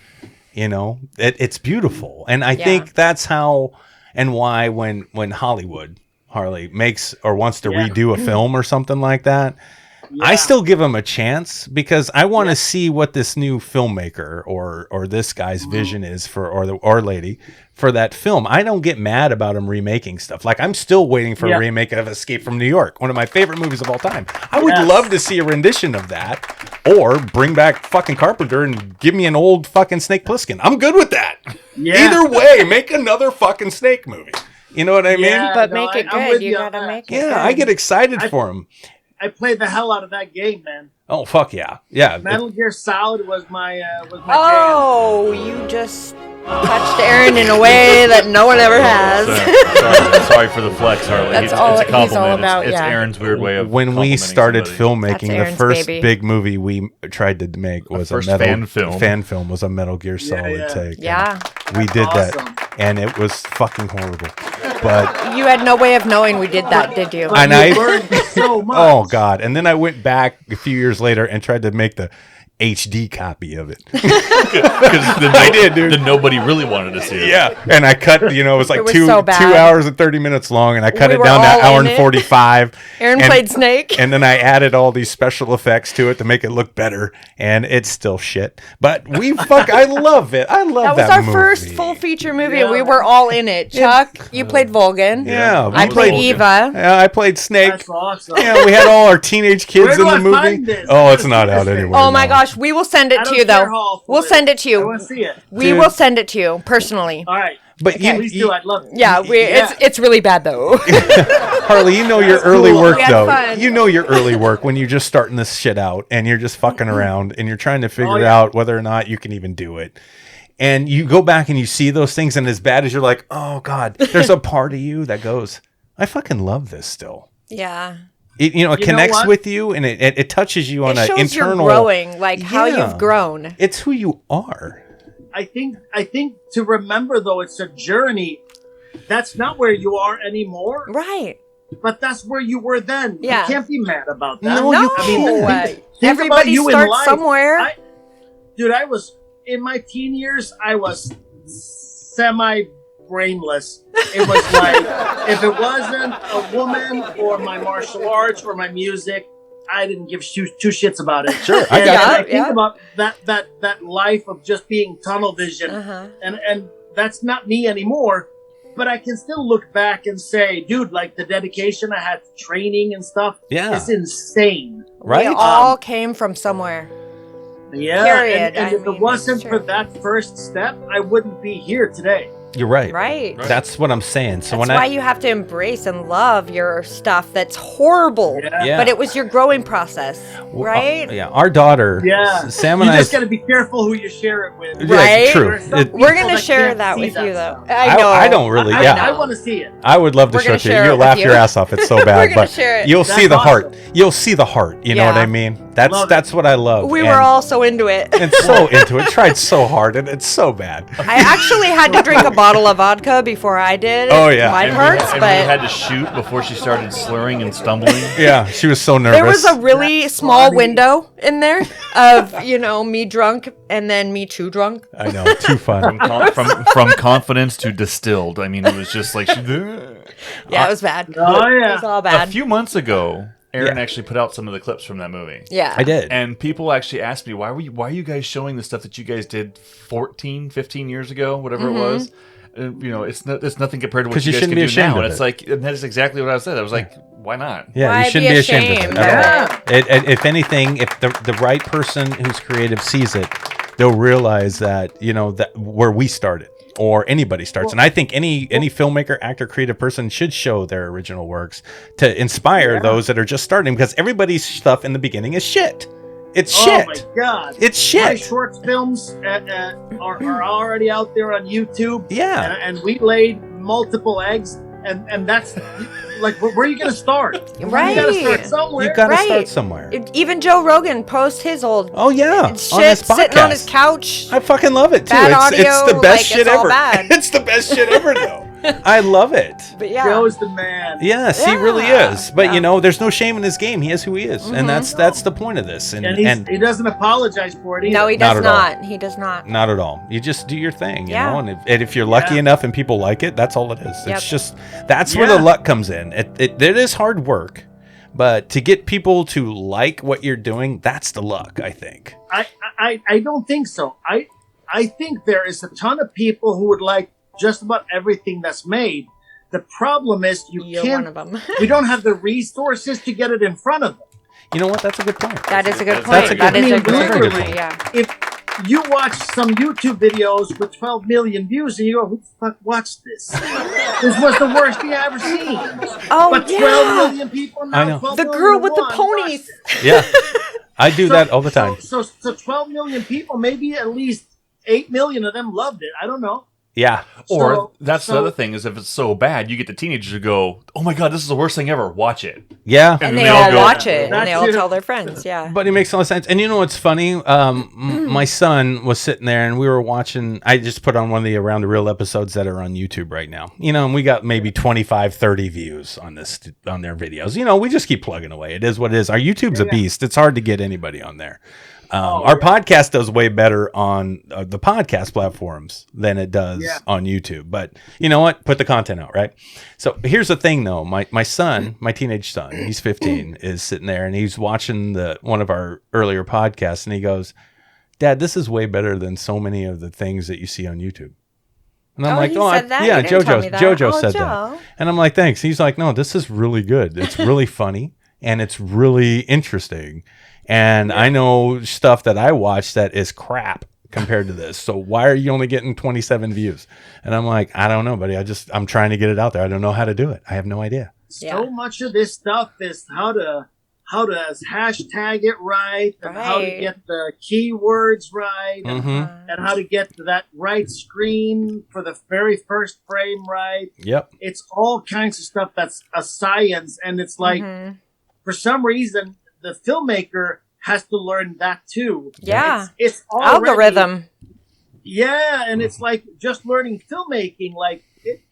You know, it's beautiful, and I think that's how and why when Hollywood Harley makes or wants to redo a film or something like that. I still give him a chance because I want to see what this new filmmaker or this guy's vision is for or lady for that film. I don't get mad about him remaking stuff. Like I'm still waiting for a remake of Escape from New York, one of my favorite movies of all time. I would love to see a rendition of that, or bring back fucking Carpenter and give me an old fucking Snake Plissken. I'm good with that. Yeah. Either way, make another fucking Snake movie. You know what I mean? Yeah. But No, make it I'm good. with You you on gotta that. make it Yeah, good. I get excited for him. I played the hell out of that game, man. Oh fuck yeah, yeah. Metal Gear Solid was my jam. Oh, you just touched Aaron in a way that no one ever has. Sorry for the flex, Harley. That's it's all a he's all compliment. about, It's yeah. Aaron's weird way of When we complimenting started somebody. filmmaking, That's the Aaron's first baby. big movie we tried to make was a first metal fan film. was a Metal Gear Solid yeah. take. Yeah. And we did awesome. that, and it was fucking horrible. But You had no way of knowing we did that, did you? And You I- learned so much. oh god! And then I went back a few years later and tried to make the HD copy of it. I did, dude. Nobody really wanted to see it. Yeah, and I cut. It was like It was two so bad. 2 hours and 30 minutes long, and I cut We it were down to all an hour in and it. 45. Aaron and- played Snake. And then I added all these special effects to it to make it look better, and it's still shit. But I love it. I love That that was our movie. first full feature movie. Yeah. We were all in it. Chuck, you played Volgan. Yeah, I we played Volgan. Eva. Yeah, I played Snake. That's awesome. Yeah, we had all our teenage kids Where do in the I movie. find this? Oh, it's not This out thing. anywhere. Oh my now. gosh, we will send I it to don't you care though. how awful We'll it send it to I want you. to see it. We Dude. will send it to you personally. All right. But Please do. I'd love to. Yeah, it's really bad though. Harley, you know your early cool. work We had though. fun. You know your early work when you're just starting this shit out and you're just fucking around and you're trying to figure yeah. out whether or not you can even do it. And you go back and you see those things, and as bad as you're like, oh god, there's a part of you that goes, I fucking love this still. Yeah. It know connects what? with you, and it touches you on It an shows internal. you're growing, like how Yeah. you've grown. It's who you are. I think to remember though, it's a journey. That's not where you are anymore, Right. but that's where you were then. Yeah. You can't be mad about that. No, No, you think everybody about you in starts life. somewhere. Dude, I was in my teen years. I was semi brainless. It was like if it wasn't a woman or my martial arts or my music, I didn't give two shits about it. Sure, I And got I you. think Yeah. about that life of just being tunnel vision, Uh-huh. and that's not me anymore. But I can still look back and say, dude, like the dedication I had to training and stuff Yeah. is insane. Right? We all came from somewhere. Yeah, Period. and I if it mean, wasn't it's for true. that first step, I wouldn't be here today. You're right. Right. That's what I'm saying. So That's why you have to embrace and love your stuff that's horrible. Yeah. But it was your growing process, right? yeah, our daughter, Yeah, Sam you and just I. got to be careful who you share it with. Yeah, Right? true. There are some It- We're people gonna that share can't that see with you, though. stuff. I know. I don't really. I Yeah, want to see it. I would love to We're show gonna it to you. share it You'll with laugh you. your ass off. It's so bad, We're gonna but share it. you'll That's see the heart. awesome. You'll see the heart. You know what Yeah. I mean? That's Love it. that's what I love. We and, were all so into it. and so into it. Tried so hard, and it's so bad. I actually had to drink a bottle of vodka before I did Oh, yeah. my And parts, we but had to shoot before she started slurring and stumbling. Yeah, she was so nervous. there was a really That's small funny. window in there of, me drunk and then me too drunk. I know, too fun. From confidence to distilled. I mean, it was just like Yeah, it was bad. Oh, It yeah. was all a bad. few months ago. Aaron Yeah. actually put out some of the clips from that movie. Yeah. I did. And people actually asked me, why are you guys showing the stuff that you guys did 14, 15 years ago, whatever Mm-hmm. it was? It's nothing compared to what 'Cause you you guys shouldn't can be do ashamed now. of And it's it. like, and that is exactly what I said. I was like, why not? Yeah, Why you shouldn't be be ashamed of ashamed? it at all. Yeah. If anything, if the right person who's creative sees it, they'll realize that that where we started or anybody starts. And I think any filmmaker, actor, creative person should show their original works to inspire those that are just starting, because everybody's stuff in the beginning is shit. It's shit. Oh my god! It's My shit. short films are already out there on YouTube. Yeah. and we laid multiple eggs, and that's like, where are you going to start? Right. You got to start somewhere. You got to Right. start somewhere. Even Joe Rogan posts his old Oh yeah, on shit this sitting on his podcast. couch. I fucking love it too. Bad It's audio, the best like, shit it's all ever. bad. It's the best shit ever though. I love it. But yeah. Joe's the man. Yes, he really Yeah. is. But Yeah. there's no shame in his game. He is who he is, and that's the point of this. And he doesn't apologize for it either. No, he Not does at all. not. He does not. not at all. You just do your thing, you Yeah. know. And if you're lucky Yeah. enough and people like it, that's all it is. Yep. It's just that's where the Yeah. luck comes in. It is hard work, but to get people to like what you're doing, that's the luck, I think. I don't think so. I think there is a ton of people who would like just about everything that's made. The problem is You're can't. one of them. We don't have the resources to get it in front of them. You know what? That's a good point. That is a good point. That's a That good- is a I mean, great very good point. point. Yeah. If you watch some YouTube videos with 12 million views and you go, who the fuck watched this? This was the worst thing I ever seen. Oh But 12 yeah. million people now. I know. 12 The million girl with the watched ponies. it. Yeah, I do that all the time. So 12 million people, maybe at least 8 million of them loved it. I don't know. Yeah. Or So- that's the so- other thing is if it's so bad, you get the teenagers to go, "Oh my god, this is the worst thing ever. Watch it." Yeah. And And they they all all go- watch it, and That's they all it. tell their friends. Yeah. But it makes a lot of sense. And you know what's funny? My son was sitting there and we were watching. I just put on one of the Around the Real episodes that are on YouTube right now. And we got maybe 25, 30 views on their videos. We just keep plugging away. It is what it is. Our YouTube's a beast. It's hard to get anybody on there. Our podcast does way better on the podcast platforms than it does on YouTube. But you know what? Put the content out, right? So here's the thing, though. My son, my teenage son, he's 15, is sitting there and he's watching one of our earlier podcasts, and he goes, "Dad, this is way better than so many of the things that you see on YouTube." And I'm Oh, like, he "Oh, said that? yeah, You didn't tell me that. JoJo Oh, said Joe. that." And I'm like, "Thanks." He's like, "No, this is really good. It's really funny and it's really interesting." And I know stuff that I watch that is crap compared to this. So why are you only getting 27 views? And I'm like, I don't know, buddy. I'm trying to get it out there. I don't know how to do it. I have no idea. Yeah. So much of this stuff is how to hashtag it right, and how to Right. get the keywords right, Mm-hmm. and how to get to that right screen for the very first frame right. Yep. It's all kinds of stuff that's a science, and it's like, Mhm. for some reason, the filmmaker has to learn that too. Yeah. It's already, Algorithm. Yeah, and it's like just learning filmmaking. Like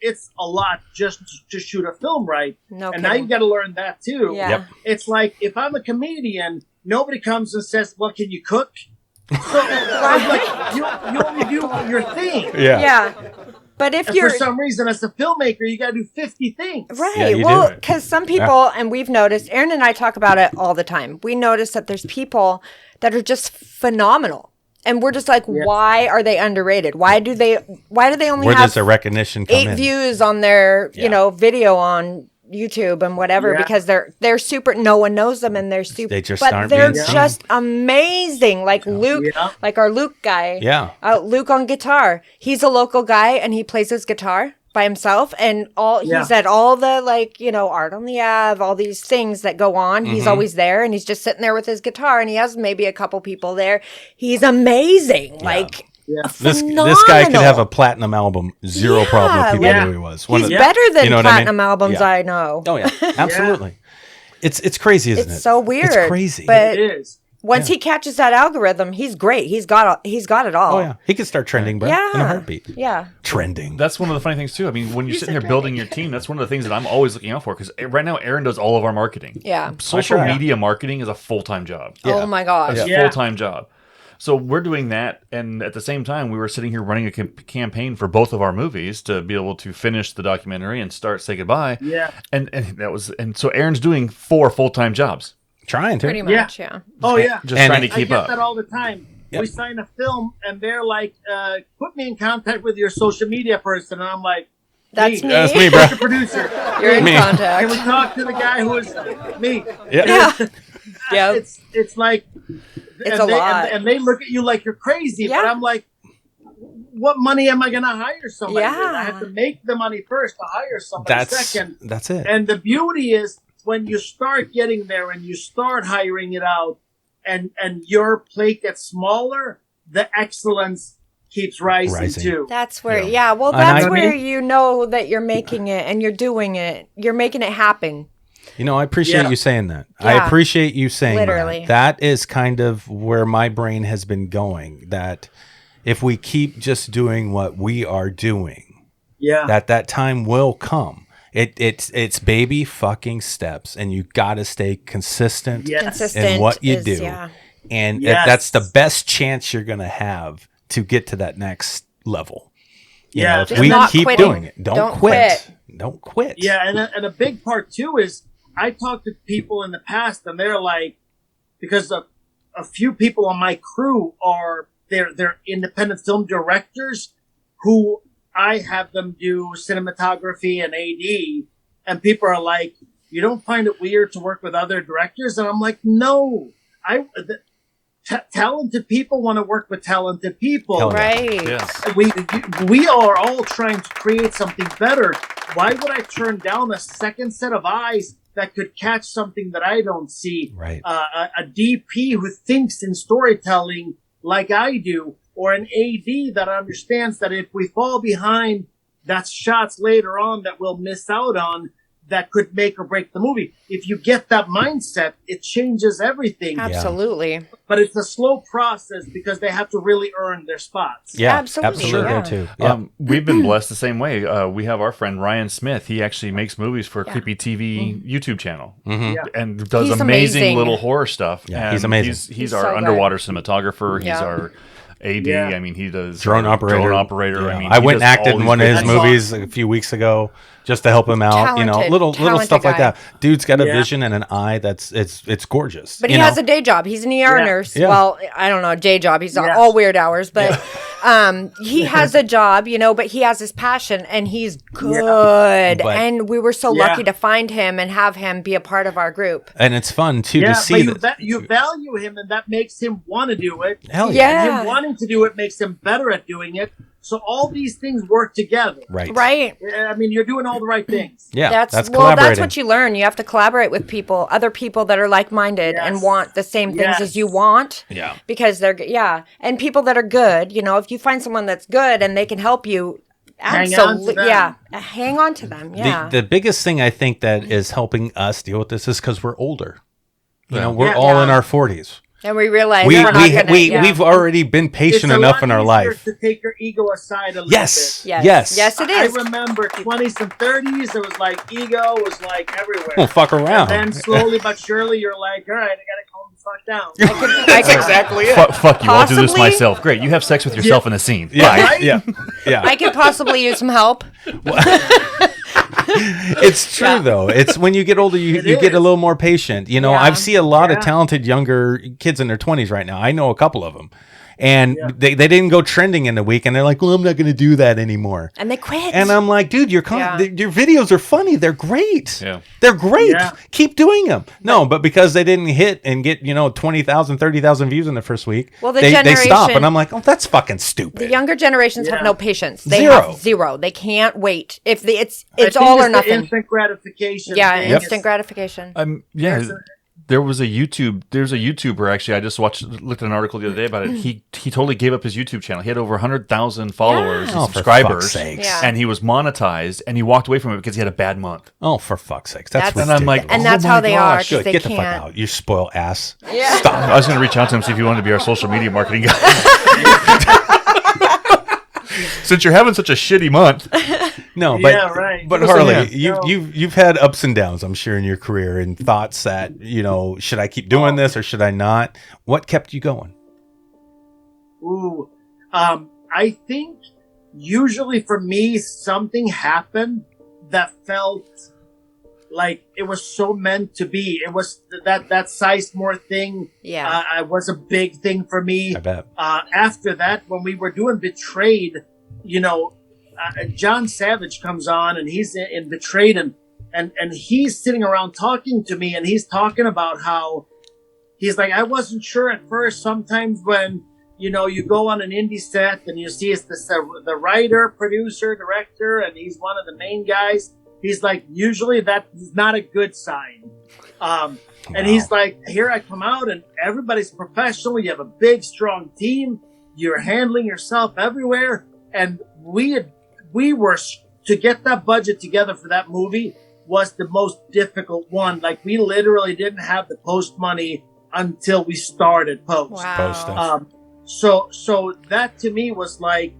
it's a lot just to shoot a film right, No and now you kidding. got to learn that too. Yeah. Yep. It's like if I'm a comedian, nobody comes and says, "Well, can you cook?" So I'm like, you only do your thing. Yeah. But if And you're for some reason, as a filmmaker, you got to do 50 things. right, Yeah, you well, do. because some people, and we've noticed, Aaron and I talk about it all the time. We notice that there's people that are just phenomenal, and we're just like, why are they underrated? Why do they only Where have does the recognition come 8 in? views on their Yeah. video on YouTube and whatever Yeah. because they're super. No one knows them and they're super. They just but aren't they're being seen. just amazing. Like Luke, Yeah. like our Luke guy. Yeah. Luke on guitar. He's a local guy and he plays his guitar by himself and he's at all the Art on the Ave, all these things that go on. He's always there and he's just sitting there with his guitar and he has maybe a couple people there. He's amazing. Like This phenomenal. guy could have a platinum album, zero problem if people yeah. knew he was. He's better than You know what I mean? platinum albums Yeah. I know. Oh yeah, absolutely. It's crazy, isn't it? It's so weird. It's crazy. But It is. once he catches that algorithm, he's great. He's got it all. oh yeah, he could start trending, bro, in a heartbeat. Yeah. Trending. That's one of the funny things too. I mean, when you're sitting here building your team, that's one of the things that I'm always looking out for because right now Aaron does all of our marketing. Yeah. Social Sure. media marketing is a full-time job. Oh my gosh. It's a Yeah. full-time job. So we're doing that, and at the same time, we were sitting here running a campaign for both of our movies to be able to finish the documentary and start Say Goodbye. Yeah. And so Aaron's doing 4 full-time jobs, Trying to. Pretty much, yeah. Oh yeah. just And trying to I keep get up. that all the time. Yep. We sign a film and they're like, put me in contact with your social media person. And I'm like, That's me. That's me, bro. the producer. You're in Me. Can we contact. talk to the guy who is me? Yeah. Yeah. It's like It's and a lot. and they look at you like you're crazy. Yeah. But I'm like, what money am I going to hire somebody with? Yeah. I have to make the money first to hire somebody second. That's it. And the beauty is when you start getting there and you start hiring it out and your plate gets smaller, the excellence keeps rising. too. That's where, Yeah. well, And that's I- where you know that you're making it and you're doing it. You're making it happen. You know, I appreciate Yeah. you saying that. Yeah. I appreciate you saying Literally. that. That is kind of where my brain has been going. That if we keep just doing what we are doing, Yeah. that time will come. It's baby fucking steps, and you got to stay consistent Yes. Consistent in what you is, do. yeah. And Yes. that's the best chance you're going to have to get to that next level. You Yeah. know, if Just we not keep quitting. doing it, don't Don't quit. Don't quit. Yeah, and a big part too is I talked to people in the past, and they're like, because a few people on my crew they're independent film directors who I have them do cinematography and AD, and people are like, you don't find it weird to work with other directors? And I'm like, no, talented people want to work with talented people. Hell yeah. Right. Yes. We are all trying to create something better. Why would I turn down a second set of eyes that could catch something that I don't see? Right. A DP who thinks in storytelling like I do, or an AD that understands that if we fall behind, that's shots later on that we'll miss out on that could make or break the movie. If you get that mindset, it changes everything. Absolutely. But it's a slow process because they have to really earn their spots. Yeah, Absolutely, absolutely yeah. too. Yeah. We've been blessed the same way. We have our friend Ryan Smith. He actually makes movies for Creepy TV YouTube channel and does He's amazing amazing. little horror stuff. Yeah, And he's amazing. He's He's our so good. underwater cinematographer. He's Yeah. our AD. Yeah. I mean, he does Drone operator. I Yeah. mean, I he went and does acted all in these one of his great things. movies a few weeks ago just to help him out. Talented, little talented stuff like guy. that. Dude's got a Yeah. vision and an eye that's it's gorgeous. But you he know? has a day job. He's an ER Yeah. nurse. Yeah. Well, I don't know, day job. He's Yes. all weird hours, but he has a job, but he has his passion and he's good. But- and we were so Yeah. lucky to find him and have him be a part of our group. and it's fun too Yeah, to but see that. you value him, and that makes him want to do it. Hell Yeah. And him wanting to do it makes him better at doing it. So all these things work together. Right. Right. I mean, you're doing all the right things. Yeah. That's that's well, collaborating. that's what you learn. You have to collaborate with people, other people that are like-minded and Yes. want the same things Yes. as you want. Yeah. Because they're and people that are good, if you find someone that's good and they can help you, Hang on to absolutely, them. yeah, hang on to them. Yeah. The biggest thing I think that is helping us deal with this is because we're older. We're Yeah. all in Yeah. our 40s. And we realize We, we're not we, gonna, we, yeah. We've already been patient It's a enough lot in our easier life. to take your ego aside a little Yes. bit. Yes. Yes. Yes, it I is. remember 20s and 30s, it was like ego was like everywhere. Well, fuck around. Then slowly but surely, you're like, all right, I gotta calm the fuck down. That's exactly it. Fuck you! I'll do this Possibly- myself. Great. You have sex with yourself in a scene. Yeah, Bye. Right? yeah, yeah. I could possibly use some help. It's true though. It's when you get older, you It get a is. little more patient. Yeah. I've seen a lot of Yeah. talented younger kids in their 20s right now. I know a couple of them, and they didn't go trending in a week, and they're like, well, I'm not going to do that anymore. And they quit. And I'm like, dude, your videos are funny. They're great. Yeah. They're great. Yeah. Keep doing them. No, but because they didn't hit and get, 20,000, 30,000 views in the first week, Well, the they stop. generation- And I'm like, oh, that's fucking stupid. The younger generations have no patience. They Zero. have zero. They can't wait. If it's I think all or the nothing. Instant gratification. Yeah, thing. instant gratification. Yeah. There's a YouTuber actually. I just looked at an article the other day about it. He totally gave up his YouTube channel. He had over 100,000 followers and Oh, for subscribers, fuck's sakes. Yeah. and he was monetized. And he walked away from it because he had a bad month. Oh, for fuck's sakes. That's That's- And I'm like, ridiculous. And that's oh how my they are. gosh. 'cause Good. they Get the fuck can't. out. You spoil ass. Yeah. Stop. I was going to reach out to him see if he wanted to be our social media marketing guy. Since you're having such a shitty month. No, but Yeah, right. but Listen, Harley, yeah. you've had ups and downs, I'm sure, in your career, and thoughts that should I keep doing this or should I not? What kept you going? Ooh, I think usually for me something happened that felt like it was so meant to be. It was that Sizemore thing. Yeah. It was a big thing for me. I bet. After that, when we were doing Betrayed, John Savage comes on and he's in Betrayed and he's sitting around talking to me and he's talking about how he's like, I wasn't sure at first. Sometimes when, you go on an indie set and you see it's the writer, producer, director, and he's one of the main guys. He's like, usually that is not a good sign. And he's like, here I come out and everybody's professional. You have a big, strong team. You're handling yourself everywhere. And we were, to get that budget together for that movie was the most difficult one. Like, we literally didn't have the post money until we started post. Wow. Post stuff. So that to me was like,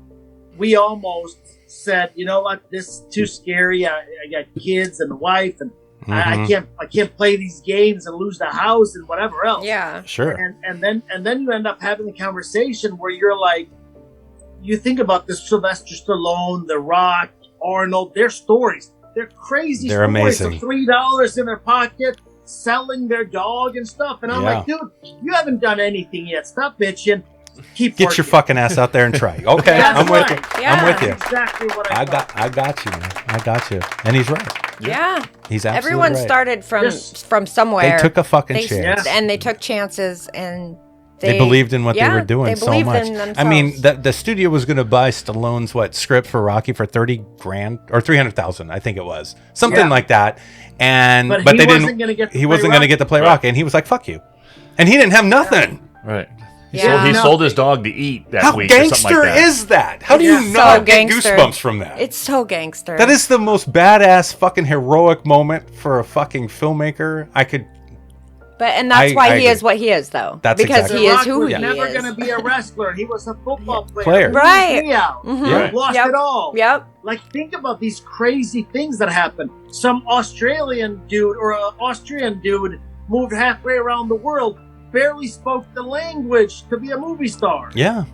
we almost said, you know what, this is too scary. I got kids and a wife, and I can't play these games and lose the house and whatever else. Yeah. Sure. And then you end up having a conversation where you're like, you think about the Sylvester Stallone, The Rock, Arnold, their stories. They're crazy They're stories amazing. of $3 in their pocket, selling their dog and stuff. And I'm like, dude, you haven't done anything yet. Stop bitching. Keep Get working. your fucking ass out there and try. Okay, That's I'm with right. you. Yeah. I'm with you. That's exactly what I thought. I got you, man. I got you. And he's right. Yeah. He's absolutely Everyone right. started from Yes. somewhere. They took a fucking They- chance. And they took chances and They believed in what they were doing they so believed much. in I mean, themselves. the studio was going to buy Stallone's script for Rocky for $30,000 or $300,000, I think it was, something Yeah. like that. And But but he they wasn't didn't. gonna get to He play wasn't going to get to play Rocky, and he was like, "Fuck you," and he didn't have nothing. Right. Yeah. He No. sold his dog to eat that How week or something gangster like that. is that? How do Yeah. you So not get gangster. goosebumps from that? It's so gangster. That is the most badass fucking heroic moment for a fucking filmmaker I could. And that's I why he agree. is what he is, though. That's because exactly he The is Rock who was he never is. going to be a wrestler. He was a football player. Player. Right. Yeah. Lost Yep. it all. Yep. Like, think about these crazy things that happen. Some Australian dude or an Austrian dude moved halfway around the world, barely spoke the language to be a movie star. Yeah.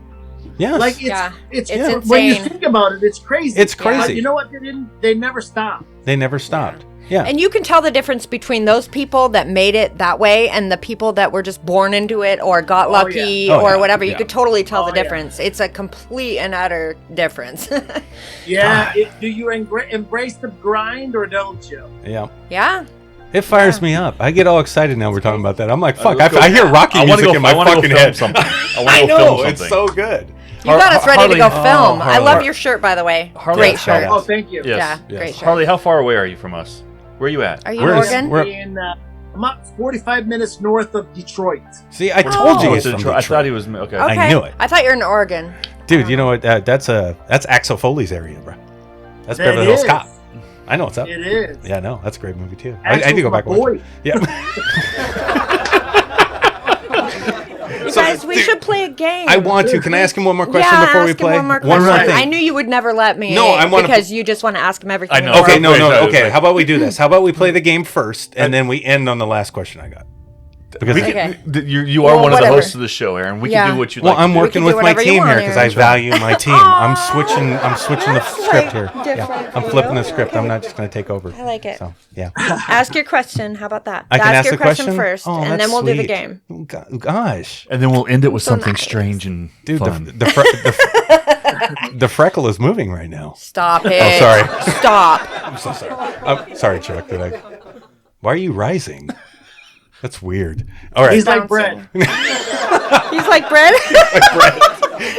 Yeah. Like, It's when you insane. think about it, it's crazy. It's crazy. But you know what? They never stopped. They never stopped. Yeah. And you can tell the difference between those people that made it that way and the people that were just born into it or got lucky yeah. Oh, or yeah. whatever. You Yeah. could totally tell Oh, the yeah. difference. It's a complete and utter difference. Yeah. Do you embrace the grind or don't you? Yeah. Yeah. It fires me up. I get all excited now we're talking about that. I'm like, fuck, let's go. I hear Rocky I wanna music go- in my I wanna go fucking film head. something. I wanna I go know, film it's something. so good. You got us ready to go Harley- film. I Harley- love your shirt, by the way. Harley- Great Yes, shirt. yes. Oh, thank you. Yes. Yeah, Yes. great shirt. Harley, how far away are you from us? Where are you at? Are you Where in is- Oregon? where- I'm about 45 minutes north of Detroit. See, I told you Oh, he's from Detroit. I thought he was okay. Okay. I knew it. I thought you were in Oregon. Dude, you know what? That's Axel Foley's area, bro. That's It Beverly Hills is. Cop. I know what's up. It is. Yeah, no, that's a great movie too. I Axel's need to go my back and watch boy. it. Yeah. You guys, we should play a game. I want to. Can I ask him one more question yeah, before we ask him play? one more more question. thing. I knew you would never let me. No, I wanna- because you just want to ask him everything. I know. in the Okay, world. no. Wait, Okay, wait. how about we do this? How about we play the game first, and then we end on the last question I got? Because You are Well, one of the whatever. hosts of the show, Aaron. We Yeah. can do what you well, like. I'm to do. working We can with do my whatever you team want, here because I Aaron. value my team. I'm switching the script here. different I'm for flipping you. the script. Okay. I'm not just going to take over. I like it. So, yeah. Ask your question. How about that? I can ask your the question first, Oh, and that's then we'll do the sweet. game. Oh, gosh. And then we'll end it with So something nice. strange and Dude, fun. the freckle is moving right now. Stop it. Oh, sorry. Stop. I'm so sorry. Sorry, Chuck. Why are you rising? That's weird. All right. He's like bread. He's like bread.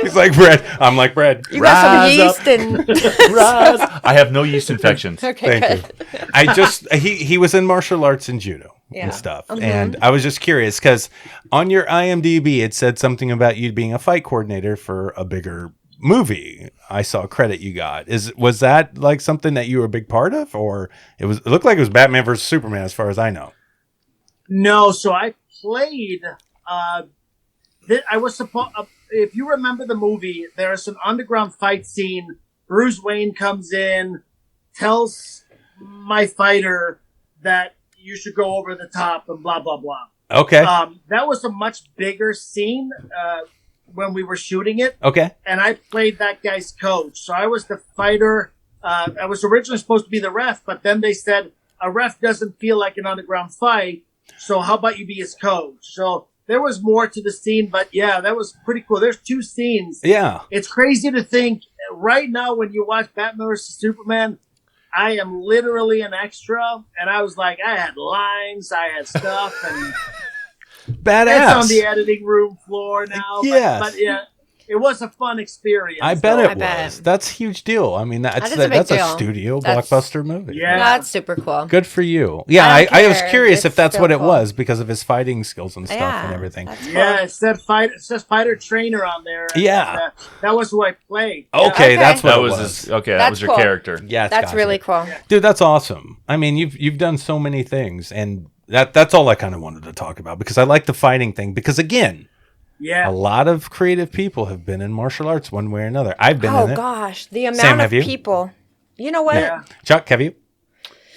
He's like bread. I'm like bread. You got some Rise yeast up. and. I have no yeast infections. Okay, Thank good. you. I just he was in martial arts and judo and stuff, and I was just curious because on your IMDb it said something about you being a fight coordinator for a bigger movie. I saw a credit you got. Was that like something that you were a big part of, or it looked like it was Batman versus Superman as far as I know. No, so I played. I was supposed. If you remember the movie, there is an underground fight scene. Bruce Wayne comes in, tells my fighter that you should go over the top and blah blah blah. Okay. That was a much bigger scene when we were shooting it, Okay. and I played that guy's coach. So I was the fighter. I was originally supposed to be the ref, but then they said a ref doesn't feel like an underground fight. So how about you be his coach? So there was more to the scene, but yeah, that was pretty cool. There's 2 scenes. Yeah. It's crazy to think right now when you watch Batman vs. Superman, I am literally an extra, and I was like, I had lines, I had stuff, and Badass. it's on the editing room floor now. Yes. But yeah, it was a fun experience. I bet So, it I bet. was. That's a huge deal. I mean, that's is a big that's a deal. studio That's- blockbuster movie. Yeah. That's super cool. Good for you. Yeah, I don't I was care. curious It's if that's still what it cool. was because of his fighting skills and stuff Yeah, and everything. that's cool. Yeah, it said fighter trainer on there. and, Yeah. that was who I played. Okay, Okay. that's what That it was was. that That's was your cool. character. Yes, That's gotcha. really cool. Dude, that's awesome. I mean, you've done so many things, and that's all I kind of wanted to talk about because I like the fighting thing. Because again, Yeah. a lot of creative people have been in martial arts one way or another. I've been Oh in it. gosh, the Sam, amount have of you? people. You know what? Yeah. Chuck, have you?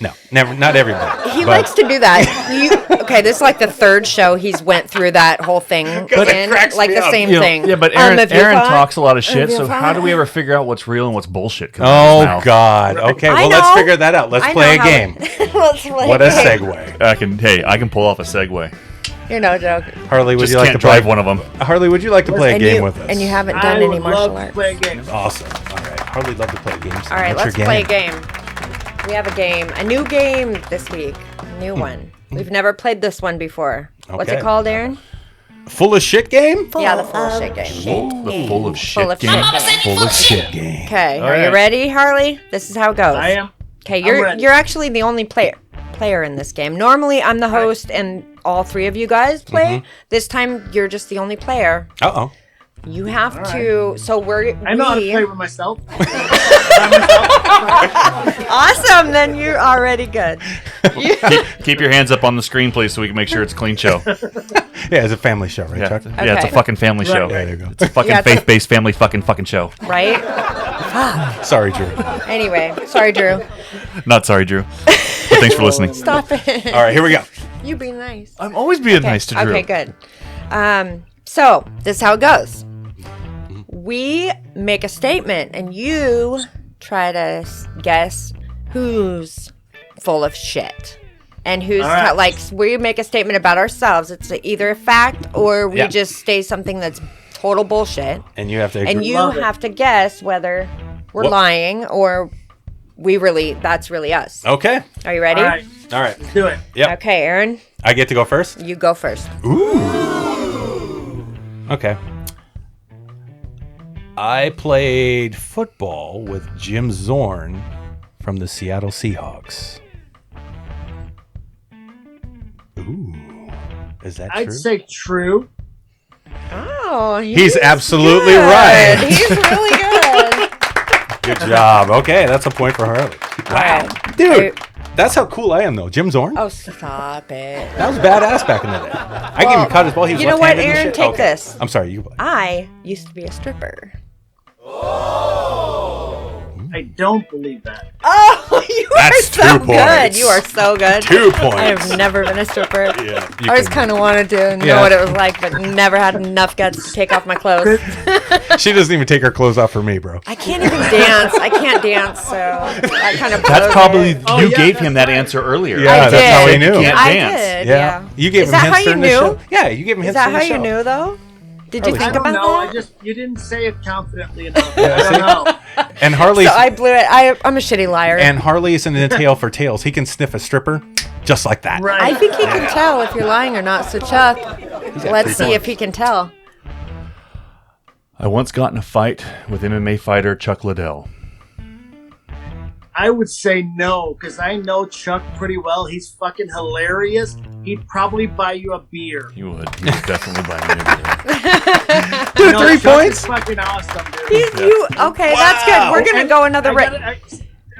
No, never. Not everybody. He But- likes to do that. Okay, this is like the 3rd show he's went through that whole thing in, cracks like me the up. same You know, thing. yeah, but Aaron If you thought- talks a lot of shit. if you So how thought- do we ever figure out what's real and what's bullshit? coming out of his Oh mouth? God. Okay, I well let's know. figure that out. Let's I play a know how game. Let's play What a game. segue. I can pull off a segue. You're no joke. Harley, would Just you like can't to play? drive one of them. Harley, would you like to play a And game you, with us? and you haven't I done any would martial love to arts. play a game. Awesome. All right, Harley, love to play games. All right, What's let's your play a game? game. We have a new game this week. A new one. We've never played this one before. What's it Okay. called, Aaron? Full of shit game. Yeah, the full of shit game. The full of shit Full of game. shit game. Full of shit game. Okay, All are you right. ready, Harley? This is how it goes. I am. Okay, I'm ready. you're actually the only player in this game. Normally, I'm the host, and all 3 of you guys play. This time, you're just the only player. Uh oh. You have to. So I know how to play with myself. Awesome. Then you're already good. Keep your hands up on the screen, please, so we can make sure it's a clean show. Yeah, it's a family show, right, Yeah, Chuck? yeah, it's a Okay. fucking family show. Right. Yeah, there you go. It's a fucking Yeah, it's a- faith-based family fucking show. Right? Sorry, Drew. Anyway, sorry, Drew. Not sorry, Drew. But thanks for listening. Stop it. All right, here we go. You be nice. I'm always being nice to Drew. Okay, good. So this is how it goes. We make a statement, and you try to guess who's full of shit, and who's All right. like. We make a statement about ourselves. It's either a fact or we Yeah. just say something that's total bullshit, And you have to agree. and you Love it. have to guess whether we're What- lying or that's really us. Okay. Are you ready? All right, All right. let's do it. Yep. Okay, Aaron, I get to go first? you go first. Okay. I played football with Jim Zorn from the Seattle Seahawks. Ooh. Is that I'd true? say true. Oh, He's absolutely good. right. He's really good. Good job. Okay, that's a point for Harley. All right. Dude, that's how cool I am, though. Jim Zorn? Oh, stop it. That was badass back in the day. I gave him cut his ball. He was you know what, left-handed and Aaron? shit. Take Okay. this. I'm sorry. You play. I used to be a stripper. I don't believe that. Oh, you That's are so 2 good. points. You are so good. 2 points. I have never been a stripper. Yeah, I always kind of wanted to know Yeah. what it was like, but never had enough guts to take off my clothes. She doesn't even take her clothes off for me, bro. I can't even dance. I can't dance, so that kind of That's blows probably it. Oh, you yeah, gave that's him that right. answer earlier. Yeah, I that's did. how he knew. You can't I dance. did. Yeah. Yeah. You gave Is him that hints how you during the knew? show. Yeah, you gave him Is hints that during how the you show. knew, though? Did you Harley, think I don't about know. that? You didn't say it confidently enough. Yeah, I don't know. And Harley's So I blew it. I'm a shitty liar. and Harley isn't in a tail for tails. He can sniff a stripper just like that. Right. I think he can tell if you're lying or not. So Chuck, let's see if he can tell. I once got in a fight with MMA fighter Chuck Liddell. I would say no, because I know Chuck pretty well. He's fucking hilarious. He'd probably buy you a beer. He would definitely buy me a beer. Dude, No, 3 Chuck points. is fucking awesome, dude. Okay, that's good. We're gonna go another round.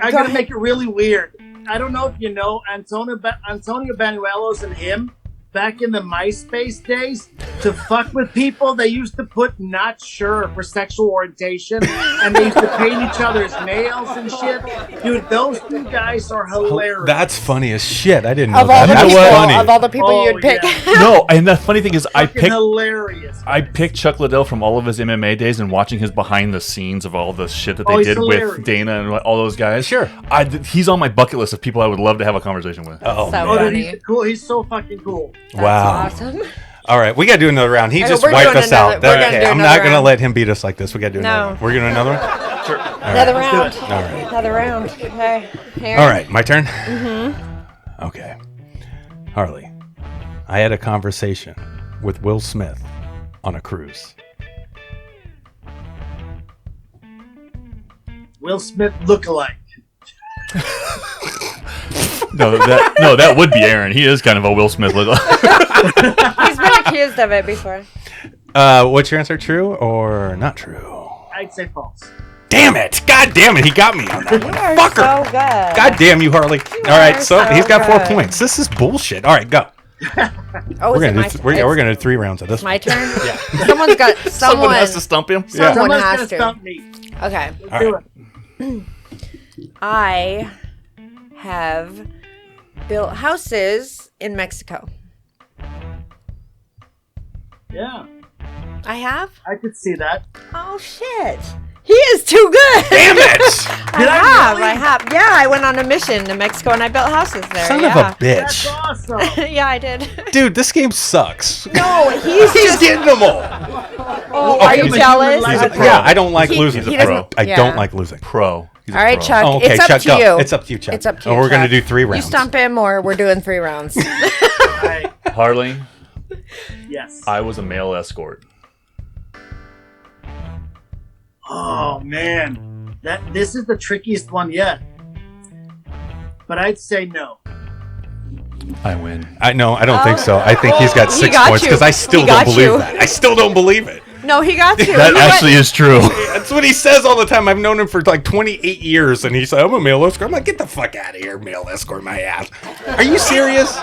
I gotta make it really weird. I don't know if you know Antonio Banuelos and him back in the MySpace days. To fuck with people, they used to put "not sure" for sexual orientation, and they used to paint each other's nails and shit. Dude, those two guys are hilarious. That's funny as shit. I didn't know Of all that. the That's people, funny. of all the people Oh, you'd pick. yeah. No, and the funny thing is, Fucking hilarious. I picked Chuck Liddell from all of his MMA days and watching his behind the scenes of all the shit that Oh, they he's did hilarious. with Dana and all those guys. Sure. He's on my bucket list of people I would love to have a conversation with. Oh, So Oh, dude, funny. he's cool. He's so fucking cool. wow. Awesome. All right, we got to do another round. He Okay, just we're wiped doing us another- out. we're gonna Okay, do I'm not another going to round. let him beat us like this. We got to do another No. one. We're going to do another one? Sure. Another round. do it. All right. Another round. Okay. Here. All right, my turn? Mm-hmm. Okay. Harley, I had a conversation with Will Smith on a cruise. Will Smith lookalike. No, that would be Aaron. He is kind of a Will Smith. He's been accused of it before. What's your answer, true or not true? I'd say false. Damn it! God damn it! He got me on that one. You are Fucker! so good. God damn you, Harley. All right, are so so he's got 4 good. points. This is bullshit. All right, go. Oh, We're is it gonna my do we're gonna do 3 rounds of this. my one. turn? Yeah. Someone's got Someone has to stump him. Yeah. Someone Someone's has gonna to. stump me. Okay. Let's All do right. it. I have built houses in Mexico. Yeah, I have? I could see that. Oh shit. He is too good. Damn it! I have. Yeah, I went on a mission to Mexico and I built houses there. Son yeah. of a bitch. That's awesome. Yeah, I did. Dude, this game sucks. No, he's just. getting them all. Oh, are you he's a jealous? human life. Okay. Yeah, I don't like He- losing. he I doesn't- I yeah. don't like losing. Pro. He's a All right, pro. Chuck. Oh, okay, it's up Chuck, to go. you. It's up to you, Chuck. It's up to you. And we're gonna Chuck. do 3 rounds. You stump him, or we're doing 3 rounds. Right. Harley, Yes. I was a male escort. Oh man, this is the trickiest one yet. But I'd say no. I win. I don't think so. I think he's got He 6 got points you. because I still He don't got believe you. that. I still don't believe it. No, he got you. That He actually went- is true. That's what he says all the time. I've known him for like 28 years, and he said, I'm a male escort. I'm like, get the fuck out of here, male escort my ass. Are you serious?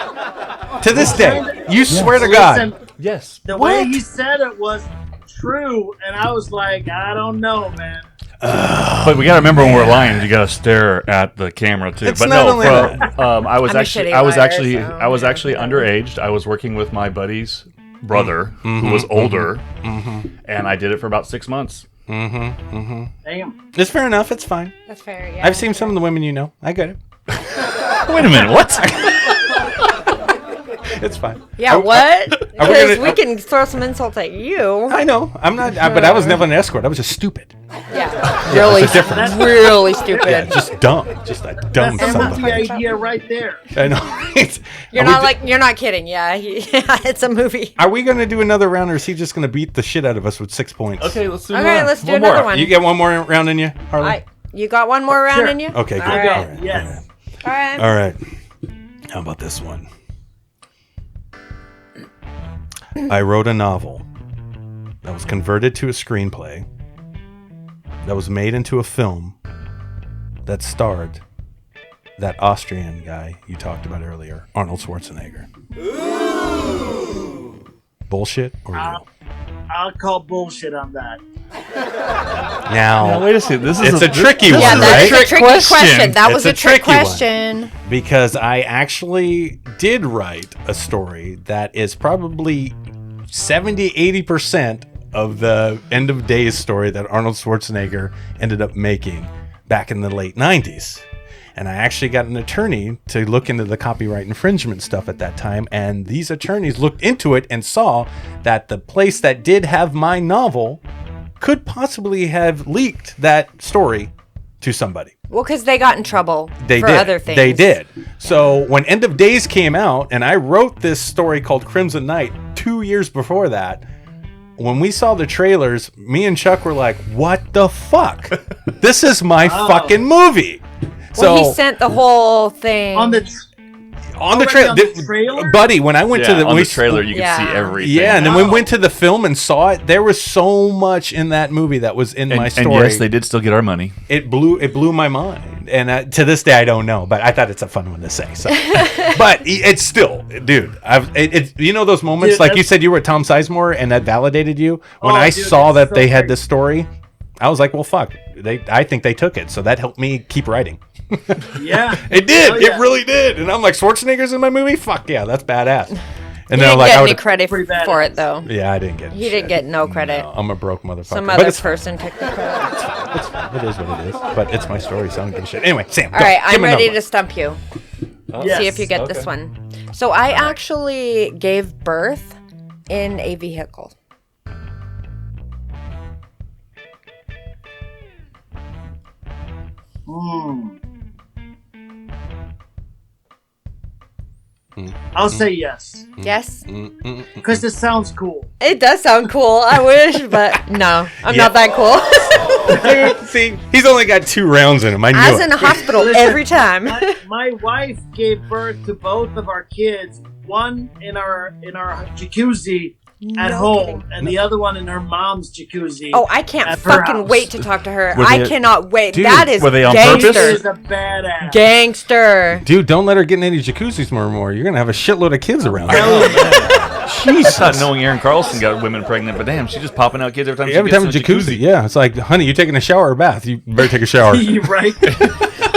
To this day, you swear to God. Listen, Yes. the way he said it was true, and I was like, I don't know, man. But we got to remember when we're lying, you got to stare at the camera too. It's but not no, only that. I was I'm a actually, shitty I was liar, actually, so, I was actually underaged. I was working with my buddy's brother, who was older, and I did it for about 6 months. Damn. It's fair enough. It's fine. That's fair. Yeah. I've seen some of the women you know. I get it. Wait a minute, what? It's fine. Yeah. What? are we Because gonna- we can throw some insults at you. I know. I'm not. But I was never an escort. I was just stupid. Yeah. Really, there's a difference. really stupid. Yeah, just dumb. Just a dumb That's son of the a. idea right there. I know. Right? You're Are we not do- like you're not kidding. Yeah, it's a movie. Are we going to do another round, or is he just going to beat the shit out of us with 6 points? Okay, let's do Okay, let's do another one. You get one more round in you, Harley? You got one more round Sure. in you? Okay, good. I All go. right. Yes. All right. All right. How about this one? I wrote a novel that was converted to a screenplay that was made into a film that starred that Austrian guy you talked about earlier, Arnold Schwarzenegger. Bullshit or real? I'll call bullshit on that. Now, wait a second. it's a tricky one, Yeah, that's right? a tricky question. That was It's a a trick tricky one. question. Because I actually did write a story that is probably 70-80% of the end of days story that Arnold Schwarzenegger ended up making back in the late 90s. And I actually got an attorney to look into the copyright infringement stuff at that time. And these attorneys looked into it and saw that the place that did have my novel could possibly have leaked that story to somebody. Well, because they got in trouble They for did. other things. They did. So when End of Days came out, and I wrote this story called Crimson Night 2 years before that, when we saw the trailers, me and Chuck were like, what the fuck? This is my fucking movie. Well, So he sent the whole thing. on the Already on the trailer? buddy, when I went to the on the trailer, you can see everything. yeah, and then we went to the film and saw it. There was so much in that movie that was in my story. And yes, they did still get our money. It blew my mind, and to this day I don't know, but I thought it's a fun one to say. So, but it's still, dude. You know those moments, Dude, like you said, you were at Tom Sizemore, and that validated you. When I dude, saw that that's so they had great. this story, I was like, well, fuck. I think they took it, so that helped me keep writing. Yeah. It did. Hell yeah. It really did. And I'm like, Schwarzenegger's in my movie? Fuck yeah, that's badass. he And didn't I'm like, get I any would. credit Pretty badass. for it, though. Yeah, I didn't get. He didn't get no credit. No, I'm a broke motherfucker. Some But other it's fine. person took the credit. It's fine. It is what it is. But it's my story, so I don't give a shit. Anyway, Sam. All go. right, Give I'm me ready another to stump you. Yes. See if you get this one. So I actually gave birth in a vehicle. I'll say yes. Yes? Because it sounds cool. It does sound cool. I wish, but no, I'm not that cool. Dude, see, he's only got 2 rounds in him. I knew I was it. in a hospital Listen, every time. My wife gave birth to both of our kids. One in our jacuzzi at home, kidding. and the other one in her mom's jacuzzi. Oh, I can't at her fucking house. wait to talk to her. Were I they- cannot wait. Dude, that is were they on She purpose? gangster. is a badass. Gangster. Dude, don't let her get in any jacuzzis more and more. You're going to have a shitload of kids around. I thought knowing Aaron Carlson got women pregnant, but damn, she's just popping out kids every time she Every gets time a in jacuzzi, yeah. It's like, honey, you taking a shower or bath? You better take a shower. You right?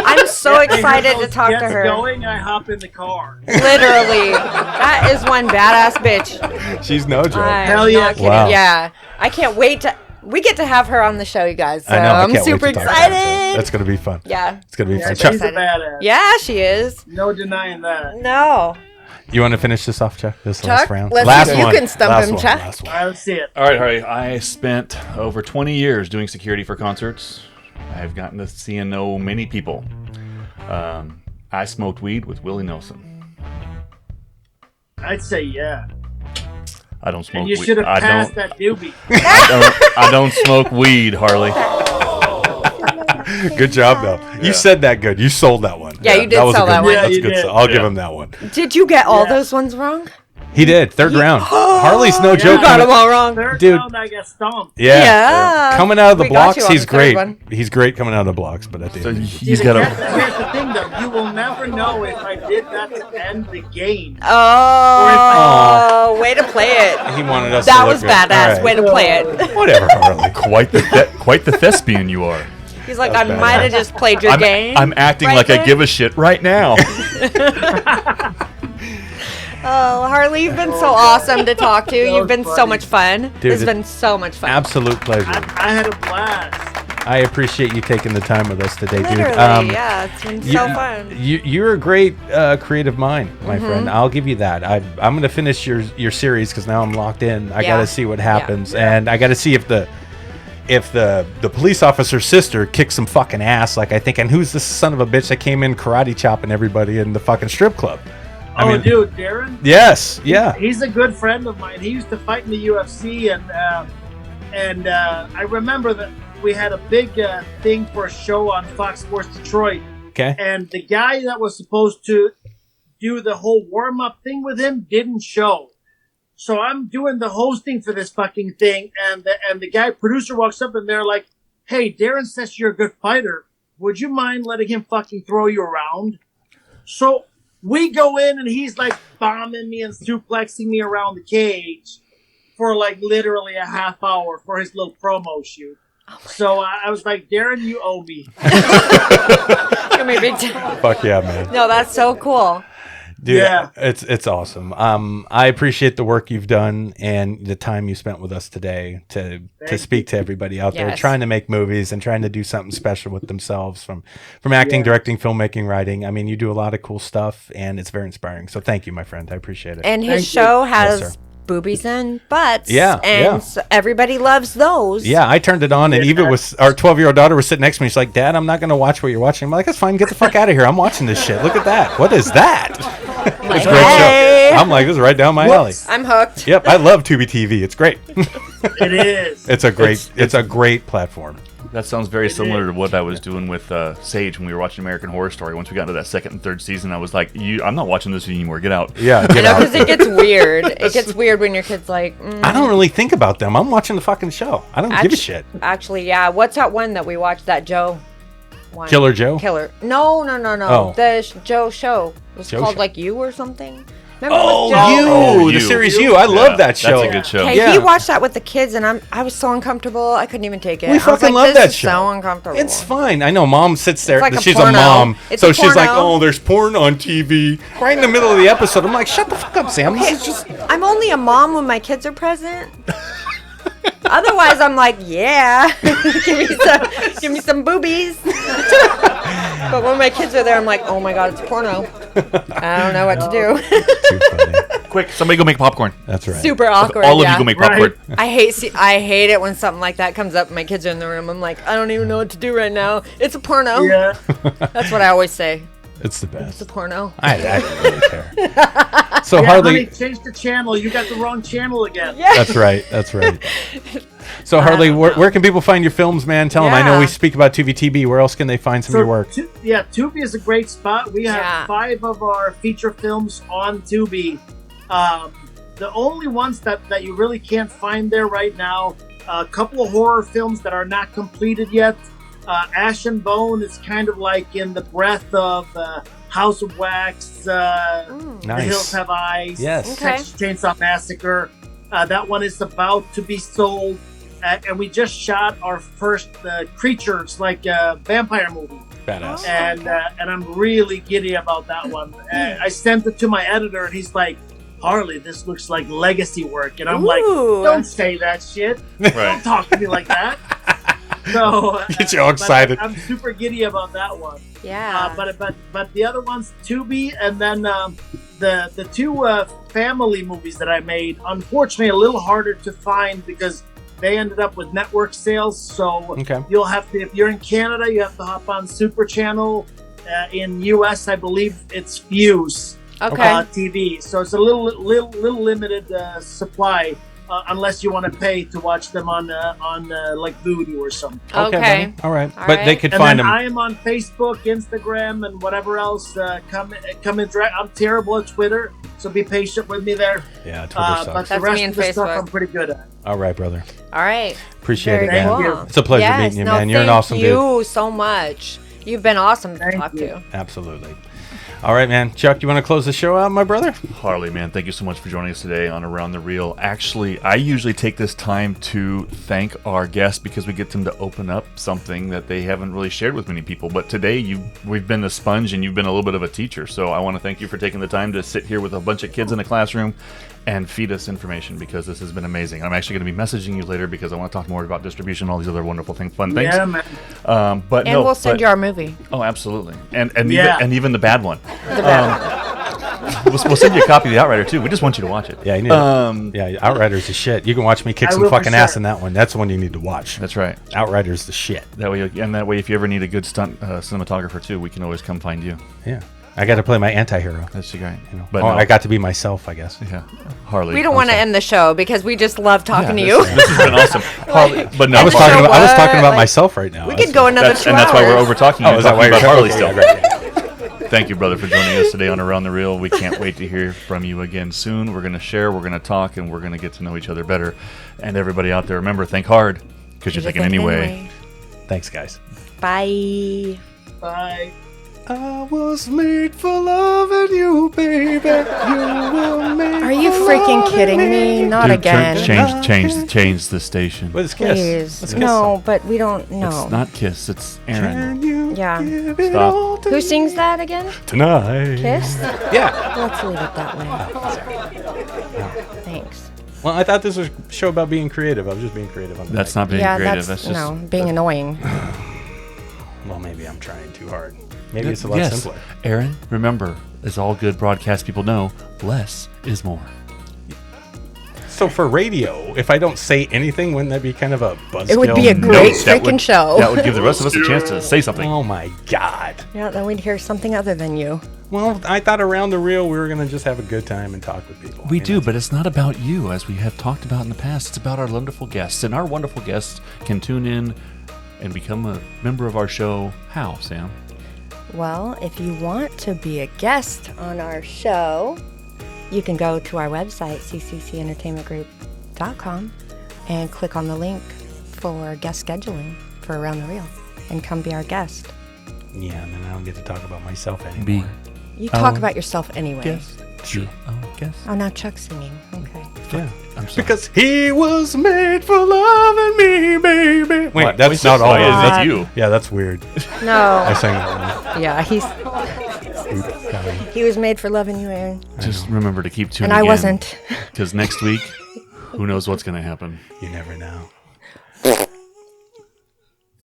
I'm so And excited when to talk to those her. jets Going, I hop in the car. Literally. That is one badass bitch. She's no joke. I'm Hell yeah. not kidding. Wow. Yeah. I can't wait to. We get to have her on the show, you guys. So I know. I I'm can't super wait to talk to her, so excited. that's going to be fun. Yeah. It's going to be Yeah, fun. she's Chuck, a badass. Yeah, she is. No denying that. No. you want to finish this off, Chuck? This Chuck, last round? let's last see if you one. can stump Last him, one. Chuck. Last one. All right, let's see it. All right, Harley. I spent over 20 years doing security for concerts. I've gotten to see and know many people. I smoked weed with Willie Nelson. I'd say yeah. I don't smoke And you weed. should have I passed don't. that doobie. I don't smoke weed, Harley. Good job, though. You said that good. You sold that one. Yeah, you did that was sell a good that one. Yeah, That's you good. did. I'll give Yeah. him that one. Did you get all Yeah. those ones wrong? He did. Third round. Harley's no joke. You got coming- them all wrong. Third Dude. round, I got stomped. Yeah. Yeah. Coming out of the We got blocks, you on he's the third great. one. He's great coming out of the blocks, but at the So end. he's got a. Here's the thing, though. You will never know if I did that to end the game. Oh, way to play it. He wanted us That to look was good. badass. All right. Way to play it. Whatever, Harley. Quite the thespian you are. He's like, That's I badass. might have just played your game. I'm acting right like I there. give a shit right now. Oh, Harley, you've been so awesome to talk to. You've been so funny. much fun. Dude, It's been so much fun. Absolute pleasure. I had a blast. I appreciate you taking the time with us today, dude. Literally, yeah, it's been so fun. You're a great creative mind, my Mm-hmm. friend. I'll give you that. I'm going to finish your series because now I'm locked in. I Yeah. got to see what happens, and I got to see if the police officer's sister kicks some fucking ass, like I think. And who's the son of a bitch that came in karate chopping everybody in the fucking strip club? Dude, Darren? Yes, yeah. He's a good friend of mine. He used to fight in the UFC, and I remember that we had a big thing for a show on Fox Sports Detroit, Okay. and the guy that was supposed to do the whole warm-up thing with him didn't show. So I'm doing the hosting for this fucking thing, and the guy producer walks up and they're like, "Hey, Darren says you're a good fighter. Would you mind letting him fucking throw you around?" So we go in and he's like bombing me and suplexing me around the cage for like literally a half hour for his little promo shoot. So I was like, Darren, you owe me. Give me a big time. Fuck yeah, man. No, that's so cool. Dude, Yeah. it's awesome. I appreciate the work you've done and the time you spent with us today to speak to everybody out there Yes. trying to make movies and trying to do something special with themselves from acting, directing, filmmaking, writing. I mean, you do a lot of cool stuff and it's very inspiring. So thank you, my friend. I appreciate it. And his Thank you. show has Yes, sir. boobies and butts. Yeah, And yeah. so everybody loves those. Yeah, I turned it on, and Eva was our 12-year-old daughter was sitting next to me. She's like, "Dad, I'm not going to watch what you're watching." I'm like, "That's fine. Get the fuck out of here. I'm watching this shit. Look at that. What is that?" It's a great Hey. show. I'm like, "This is right down my alley." I'm hooked. Yep, I love Tubi TV. It's great. It is. It's a great platform. That sounds very similar to what I was doing with Sage when we were watching American Horror Story. Once we got into that second and third season, I was like, I'm not watching this anymore. Get out. Yeah, I get know, out. because it gets weird. It gets weird when your kid's like, I don't really think about them. I'm watching the fucking show. I don't give a shit. Actually, yeah. What's that one that we watched? That Joe one? Killer Joe? Killer. No. Oh. The Joe show. It was Joe called show. like You or something. Remember Oh, with Joe? You! The series You. I love that show. That's a good show. Okay, Yeah. he watched that with the kids, and I was so uncomfortable. I couldn't even take it. We I was fucking like, love this that is show. So uncomfortable. It's fine. I know mom sits there. It's like a She's porno. a mom. It's So a she's like, porno. "Oh, there's porn on TV." Right in the middle of the episode. I'm like, "Shut the fuck up, Sam. This is just I'm only a mom when my kids are present. Otherwise, I'm like, yeah, give me some boobies. But when my kids are there, I'm like, oh my god, it's porno. I don't know what to do. too funny." Quick, somebody go make popcorn. That's right. Super awkward. All of yeah. you go make Right. popcorn. I hate it when something like that comes up and my kids are in the room. I'm like, I don't even know what to do right now. It's a porno. Yeah. That's what I always say. It's the It's best. a porno. I don't really care. So Yeah, Harley, honey, change the channel. You got the wrong channel again. Yeah. that's right. That's right. So Harley, where can people find your films, man? Tell them. I know Yeah. we speak about Tubi TV. Where else can they find some of your work? Tubi is a great spot. We have Yeah. 5 of our feature films on Tubi. The only ones that you really can't find there right now, a couple of horror films that are not completed yet. Ash and Bone is kind of like in the breath of House of Wax, The Nice. Hills Have Eyes, Yes. Okay. Texas Chainsaw Massacre. That one is about to be sold. And we just shot our first Creatures, like vampire movie. Badass. And I'm really giddy about that one. I sent it to my editor, and he's like, "Harley, this looks like legacy work." And I'm like, Ooh. "Don't say that shit. Don't Right. talk to me like that." So Get you all excited. I'm super giddy about that one. Yeah. But the other one's Tubi, and then the 2 family movies that I made, unfortunately, a little harder to find because they ended up with network sales. So Okay. you'll have to, if you're in Canada, you have to hop on Super Channel. In US, I believe it's Fuse Okay. TV. So it's a little limited supply. Unless you want to pay to watch them on like Voodoo or something. Okay. buddy. All right. All But they right. could And find then them. I am on Facebook, Instagram, and whatever else. Come and direct. I'm terrible at Twitter, so be patient with me there. Yeah, Twitter But sucks. the That's rest me and of the stuff Facebook. I'm pretty good at. All right, brother. All right. Appreciate Very it, man. Thank you. cool. It's a pleasure Yes, meeting you, no, man. You're an awesome Thank dude. you so much. You've been awesome to Thank talk you. to. Absolutely. All right, man. Chuck, you want to close the show out, my brother? Harley, man, thank you so much for joining us today on Around the Reel. Actually, I usually take this time to thank our guests because we get them to open up something that they haven't really shared with many people. But today, we've been a sponge and you've been a little bit of a teacher. So I want to thank you for taking the time to sit here with a bunch of kids in a classroom and feed us information because this has been amazing. I'm actually going to be messaging you later because I want to talk more about distribution and all these other wonderful things, fun things. Yeah, man. But And we'll send you our movie. Oh, absolutely, and Yeah. even the bad one. The bad We'll send you a copy of The Outrider too. We just want you to watch it. Yeah, you need yeah, Outriders is shit. You can watch me kick I some will for fucking ass sure. in that one. That's the one you need to watch. That's right. Outriders the shit. That way, if you ever need a good stunt cinematographer too, we can always come find you. Yeah. I got to play my anti-hero. That's great. You know. But Oh, no, I got to be myself, I guess. yeah, Harley. We don't want to end the show because we just love talking to Yeah, you. This has been awesome. Harley, but no, I was the talking show about what? Like, myself right now. We could go another 2 and hours. that's why we're over talking. Oh, is that why you're about Harley still? Okay, great. Thank you, brother, for joining us today on Around the Reel. We can't wait to hear from you again soon. We're going to share, we're going to talk, and we're going to get to know each other better. And everybody out there, remember, think hard because you're thinking anyway. Thanks, guys. Bye. Bye. I was made for loving you, baby. You were made Are you for freaking loving kidding me? Not Dude, again. change the station. What is Kiss? Please. Let's Kiss No, some. but we don't know. It's not Kiss. It's Aaron. Can you Yeah. give it Stop. all to Who sings that again? tonight? Kiss? Yeah. Let's leave it that way. Thanks. Well, I thought this was a show about being creative. I was just being creative on the That's mic. not being Yeah, creative. that's That's just no being annoying. Well, maybe I'm trying too hard. Maybe it's a lot yes. simpler. Aaron, remember, as all good broadcast people know, less is more. So for radio, if I don't say anything, wouldn't that be kind of a buzzkill? It would be a great that freaking would- show. That would give the rest of us a chance to say something. Oh my God. Yeah, then we'd hear something other than you. Well, I thought around the reel we were going to just have a good time and talk with people. We I mean, do, that's- but it's not about you, as we have talked about in the past. It's about our wonderful guests. And our wonderful guests can tune in and become a member of our show. How, Sam? Well, if you want to be a guest on our show, you can go to our website, cccentertainmentgroup.com, and click on the link for guest scheduling for Around the Reel and come be our guest. Yeah, and then I don't get to talk about myself anymore. Be You talk Oh, about yourself anyway. guest. True. Guest. Oh, now Chuck's singing. Okay. Yeah. I'm sorry. Because he was made for loving me, baby. Wait, What? that's not all. Oh, Is that's it? you. Yeah, that's weird. I No. sang that Yeah, one. Oops, sorry. he was made for loving you, Aaron. Just remember to keep tuning And I in. wasn't. Because next week, who knows what's going to happen. You never know.